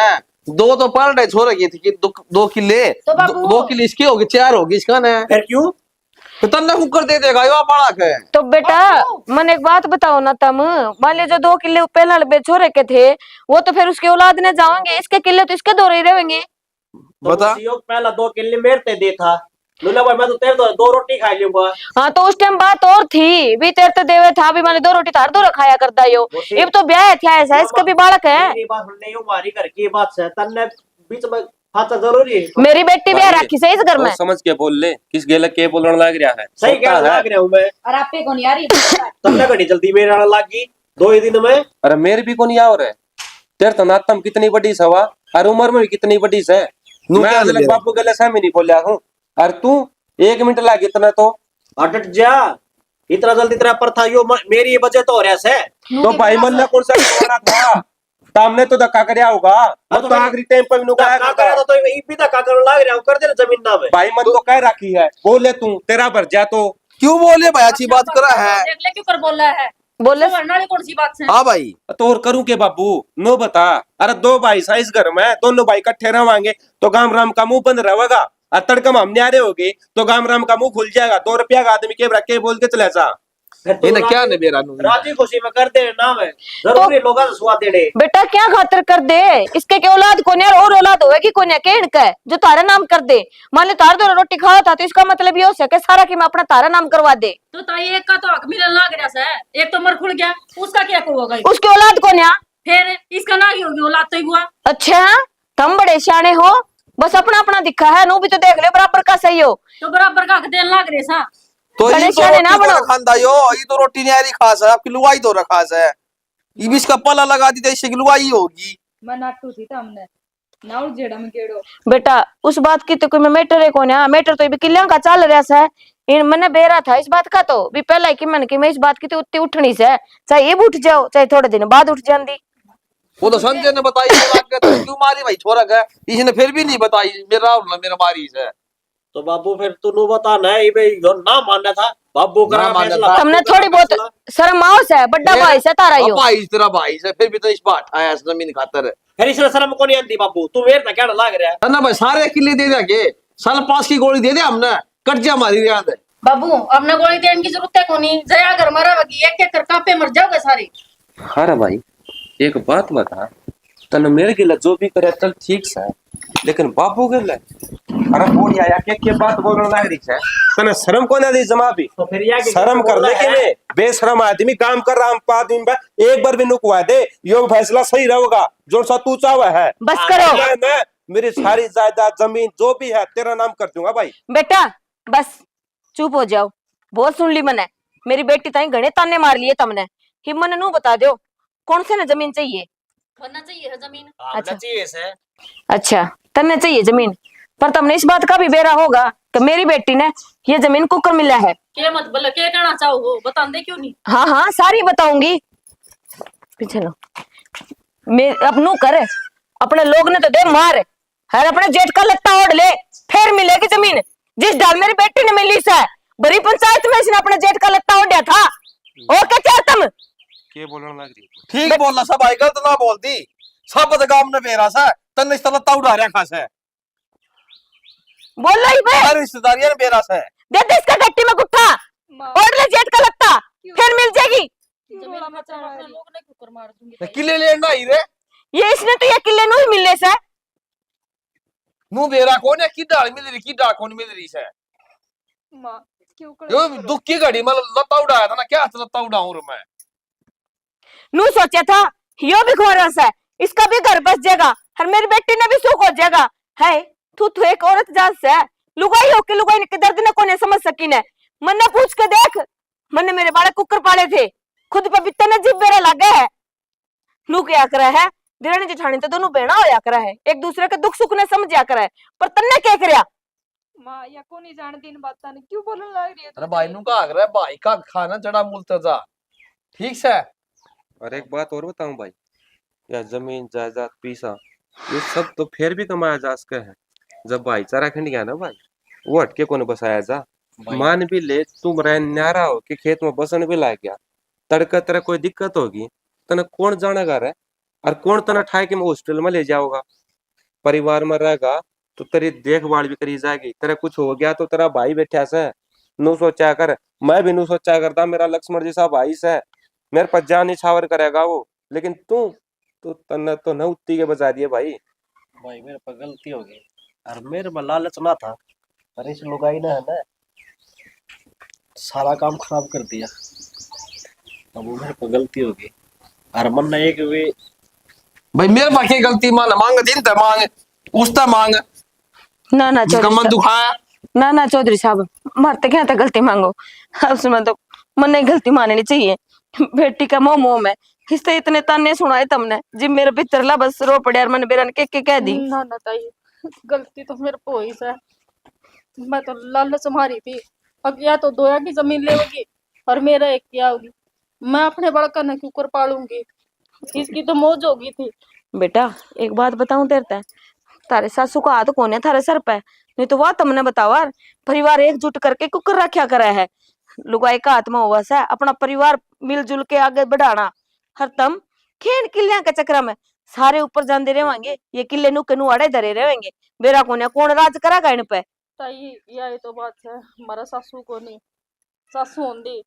2 तो पलटे छोरा की थी कि 2 किले, तो बाबू 2 किले इसकी होगी, 4 होगी इसका ना। फिर क्यों तो तन्ने कुकर दे देगा यो बालक है। तो बेटा मन एक बात बताओ ना, तम मान लीजिए जो 2 किले पहला छोरे के थे, वो तो फिर उसके औलाद ने जाओगे, इसके किले तो इसके दो ही रहेंगे। तो बता पहला 2 किले मेरे ते दे था लूला भाई, मैं तो तेरे 2 रोटी खा लूंगा। हाँ तो उस टाइम बात और थी, भी तेरे तो देवे था, भी मैंने 2 रोटी तार 2 खाया करता यो। अब तो ब्याह था ऐसा, इसका भी बालक है। मेरी बात सुनने यो मारी घर की बात से तन्ने बीच में फाचा जरूरी है। मेरी बेटी ब्याह रखी से इस घर में। समझ के बोल ले, किस गेल के बोलने लग रहा है। सही क्या लाग रहा हूँ मैं, और आप पे कौन यारी तन्ने घड़ी जल्दी मेरे आने लागी 2 ही दिन में। अरे मेरे भी को नहीं आ रहे, तेरे तो नातम कितनी बड़ी सवा और उम्र में भी कितनी बड़ी से। मैं आज तक बापू गले से नहीं बोलिया हूँ, और तू 1 मिनट लाग इतना तो हट जा, इतना जल्दी तेरा पर था यो मेरी वजह तो हो रहा है। तो भाई मन ने कौन सा करवाना था, सामने तो धक्का करया होगा। मैं तो आखिरी टाइम पे भी धक्का करा तो ई भी धक्का करने लाग रहा हूं, कर दे जमीन ना में। भाई मन तो कह रखी है, बोले तू तेरा भर जा तो क्यों बोले भाई, अच्छी बात करा है। देख ले क्यों कर बोल रहा है, बोले वरना वाली कौन सी बात है? हाँ भाई, तो और करूं के बाबू नो बता। अरे 2 भाई सा इस घर में, दोनों भाई इकट्ठे रहोगे तो गांव राम का मुंह बंद रहेगा। और तड़कम हम न्यारे हो गए तो गाम राम का मुंह खुल जाएगा। 2 रुपया का आदमी के रखे बोल के चले जा। इन्हें क्या ने बेरा नु राजी खुशी में कर दे नाम है जरूरी लोग स्वाद देने। बेटा क्या खातर कर दे, इसके के औलाद को नहीं और औलाद होगी को नहीं के इनका जो तारा नाम कर दे। मान ले तार दो रोटी खाओ था तो इसका मतलब ये हो सके सारा कि मैं अपना तारा नाम करवा दे। तो ताई एक का तो हक मिलने लग रहा है, एक तो मर खुल गया, उसका क्या होगा? उसकी औलाद को नहीं, फिर इसका ना ही होगी औलाद तो ही हुआ। अच्छा तुम बड़े सियाने हो, बस अपना अपना दिखा है, नु भी तो देख ले बराबर का सही हो। तो बराबर का हक देने लग रहे सा। तो ये तो ना रोटी बनो। तो खांदा यो, ये तो रोटी न्यारी खास है, आपकी लुगाई तो रखास है। ये भी इसका पला लगा दी तो इससे लुगाई होगी। मैं नाटू थी तमने ना उड़ जेड़ा में केड़ो। बेटा उस बात की तो कोई मैं मैटर है कोने, मैटर तो भी किलियां का चल रहा है। इन मने बेरा था इस बात का तो भी पहला कि मन की मैं इस बात की तो उतनी उठनी से, चाहे अब उठ जाओ चाहे थोड़े दिन बाद उठ जांदी। वो तो संजय ने बताई क्यों मारी भाई छोरा का, इसने फिर भी नहीं बताई मेरा मारी से। तो बाबू फिर तू बता ना ये भाई जो ना मानना था बाबू का ना मानना फैसला। था। तुमने थोड़ी बहुत शर्म आओ से, बड़ा भाई से तारा यो। भाई तेरा भाई से फिर भी तो इस बात आया जमीन खातर। फिर इसने शर्म को नहीं आती बाबू, तू वेर ना क्या लग रहा है ना भाई सारे किले दे देंगे, साल पास की गोली दे दे हमने, कट जा मारी रिया दे। बाबू अपने गोली देने की जरूरत है कोनी, जया घर मरा बगी एक एक कर कापे मर जाओगे सारे। हाँ भाई एक बात बता, तने मेरे गिला जो भी करे चल ठीक से, लेकिन बाबू गिला अरे बोल आया के बात बोलने लग रही है। तने शर्म को ना दी जमा भी, तो फिर या शर्म कर ले कि नहीं? बेशरम आदमी काम कर रहा हम 5 दिन में एक बार भी नुकवा दे, यो फैसला सही रहेगा जो सा तू चाहे है। बस करो। मैं मेरी सारी जायदाद जमीन जो भी है तेरा नाम कर दूंगा भाई। बेटा बस चुप हो जाओ, बहुत सुन ली मैंने। मेरी बेटी ताई घणे ताने मार लिए तुमने, हिम्मत नु बता दो कौन से न जमीन चाहिए? बनना चाहिए है जमीन। अच्छा। चाहिए से अच्छा तन्ने चाहिए जमीन, पर तुमने इस बात का भी बेरा होगा कि मेरी बेटी ने ये जमीन कुकर मिला है। के मत बोले के कहना चाहो हो बता दे क्यों नहीं। हाँ हाँ सारी बताऊंगी, पीछे लो। मैं अपनू कर अपने लोग ने तो दे मार, हर अपने जेठ का लत्ता ओढ़ ले फिर मिलेगी जमीन। जिस डाल मेरी बेटी ने मिली से बड़ी पंचायत में इसने अपने जेठ का लत्ता ओढ़ा था। और क्या चाह तुम के बोलने लग रही है? ठीक बोलना सब भाई, गलत ना बोलती। सब काम ने बेरा सा तन्ने इस तरह उड़ा रहा खास है, बोल रही बे सारी रिश्तेदारियां ने बेरा सा दे दे इसका गट्टी में गुट्ठा ओढ़ ले जेठ का लत्ता फिर मिल जाएगी। जमीन में तो अपने लोग ने कुकर मार दूंगी। किले लेना ही रे ये इसने तो ये किले नु ही मिलने से। नु बेरा कौन है, की डाल मिल रही की डाल कौन मिल रही से। मां क्यों यो दुख की घड़ी में लत्ता उड़ाया था ना, क्या लत्ता उड़ाऊं रे मैं। नू सोचा था यो भी खोरस है, इसका भी घर बस जाएगा और मेरी बेटी ने भी सुख हो जाएगा। है तू एक औरत जात से लुगाई होके लुगाई के दर्द ने कोने समझ सकी ने। मन्ने पूछ के देख, मन्ने मेरे बालक कुकर पाले थे, खुद पे बित्ते ने जीभ बेरा लगे है। नू क्या करे है, दिरानी जेठानी तो दोनों बहना होया करे है, एक दूसरे के दुख सुख ने समझा करे है, पर तन्ने क्या करया? मां या को नहीं जानती इन बातां ने, क्यों बोलने लग रही है तू? अरे भाई नु का आगरा भाई का खाना चढ़ा मुल्तजा ठीक से। और एक बात और बताऊं भाई, या जमीन जायदाद पैसा ये सब तो फिर भी कमाया जा सकता है जब भाईचारा खंड गया ना भाई, वो हटके को बसाया जा। मान भी ले तुम रह न्यारा हो कि खेत में बसन भी लाग गया, तड़का तेरा कोई दिक्कत होगी तना कौन जानेगा रे, और कौन तना ठाए के मैं हॉस्टल में ले जाओगा। परिवार में रहेगा तो तेरी देखभाल भी करी जाएगी, तेरा कुछ हो गया तो तेरा भाई बैठा से नु सोचा कर, मैं भी नु सोचा करता मेरा लक्ष्मण जैसा भाई से मेरे पर जान निछावर करेगा वो, लेकिन तू तो तन्ने तो न उत्ती के बजा दिए भाई। भाई मेरे पर गलती हो गई और मेरे में लालच ना था, पर इस लुगाई ने है ना सारा काम खराब कर दिया। अब वो मेरे पर गलती हो गई और मन ने एक वे भाई मेरे बाकी गलती मांग दिन ते मांग उसता मांग ना ना जिसका मन चौधरी दुखाया। ना ना चौधरी साहब मरते क्या था गलती मांगो, अब उसमें तो मन नहीं गलती माननी चाहिए। बेटी का मोह मोह में इससे इतने ताने सुनाए तुमने जिब मेरे भीतर ला बस रो पड़े और मैंने बेरन के कह दी। ना ना ताई गलती तो मेरे को ही से, मैं तो लालच मारी थी। अब या तो दोया की जमीन लेगी और मेरा एक क्या होगी, मैं अपने बड़का न क्यों कर पालूंगी, इसकी तो मौज होगी थी। बेटा एक बात बताऊं तेरे, तारे सासू का हाथ कौन है थारे सर पे, नहीं तो वह तुमने बताओ यार, परिवार एकजुट करके कुकर रखा करा है। लुगाई का हाथ में हुआ से अपना परिवार मिलजुल के आगे बढ़ाना, हर तम खेन किलियां के चक्र में सारे ऊपर जाते रहेंगे, ये किले नु कनु अड़े धरे रहेंगे। बेरा कोने कौन राज करेगा इन पे, ताई यही तो बात है, हमारा सासू को नहीं, सासू होंदी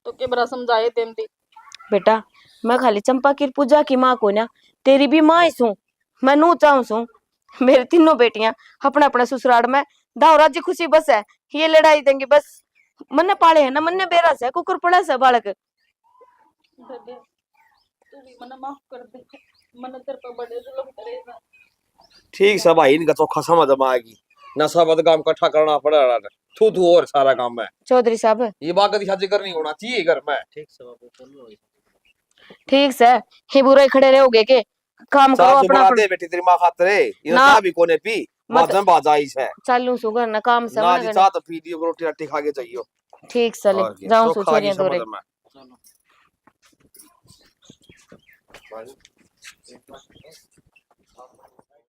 तो के बरा समझाए देंदी। बेटा मैं खाली चंपा की पूजा की माँ को ना, तेरी भी माँ ही सू, मैं नू चाहूं सू। मेरी तीनों बेटियां अपना अपना ससुराल में दाव राज्य खुशी बस है, ये लड़ाई देंगे बस। मन्ने पाले है ना, मन्ने बेरा से कुकुर पड़ा से बालक। बेबे तू भी मना माफ कर दे, मन तेरे पर बड़े जुल्म करेगा। ठीक है भाई, इनका चोखा समझ में आएगी। नशा बदगाम इकट्ठा करना पड़ेगा, थू थू और सारा काम है। चौधरी साहब ये बात कभी शादी करनी होना चाहिए घर में। ठीक से बाबू बोलो। ठीक से ही बुरे खड़े रहोगे के काम करो सासू अपना बना दे बेटी तेरी माँ खातरे, ये ना। ना भी कोने पी मत- मातम बाजाई से चालू सुगर ना काम से ना मना जी करना। चाह तो पी दियो, रोटी राटी खा के जाइयो। ठीक चले और क्या, जाऊं चोखा की सुचरिया समझ दौरे। में।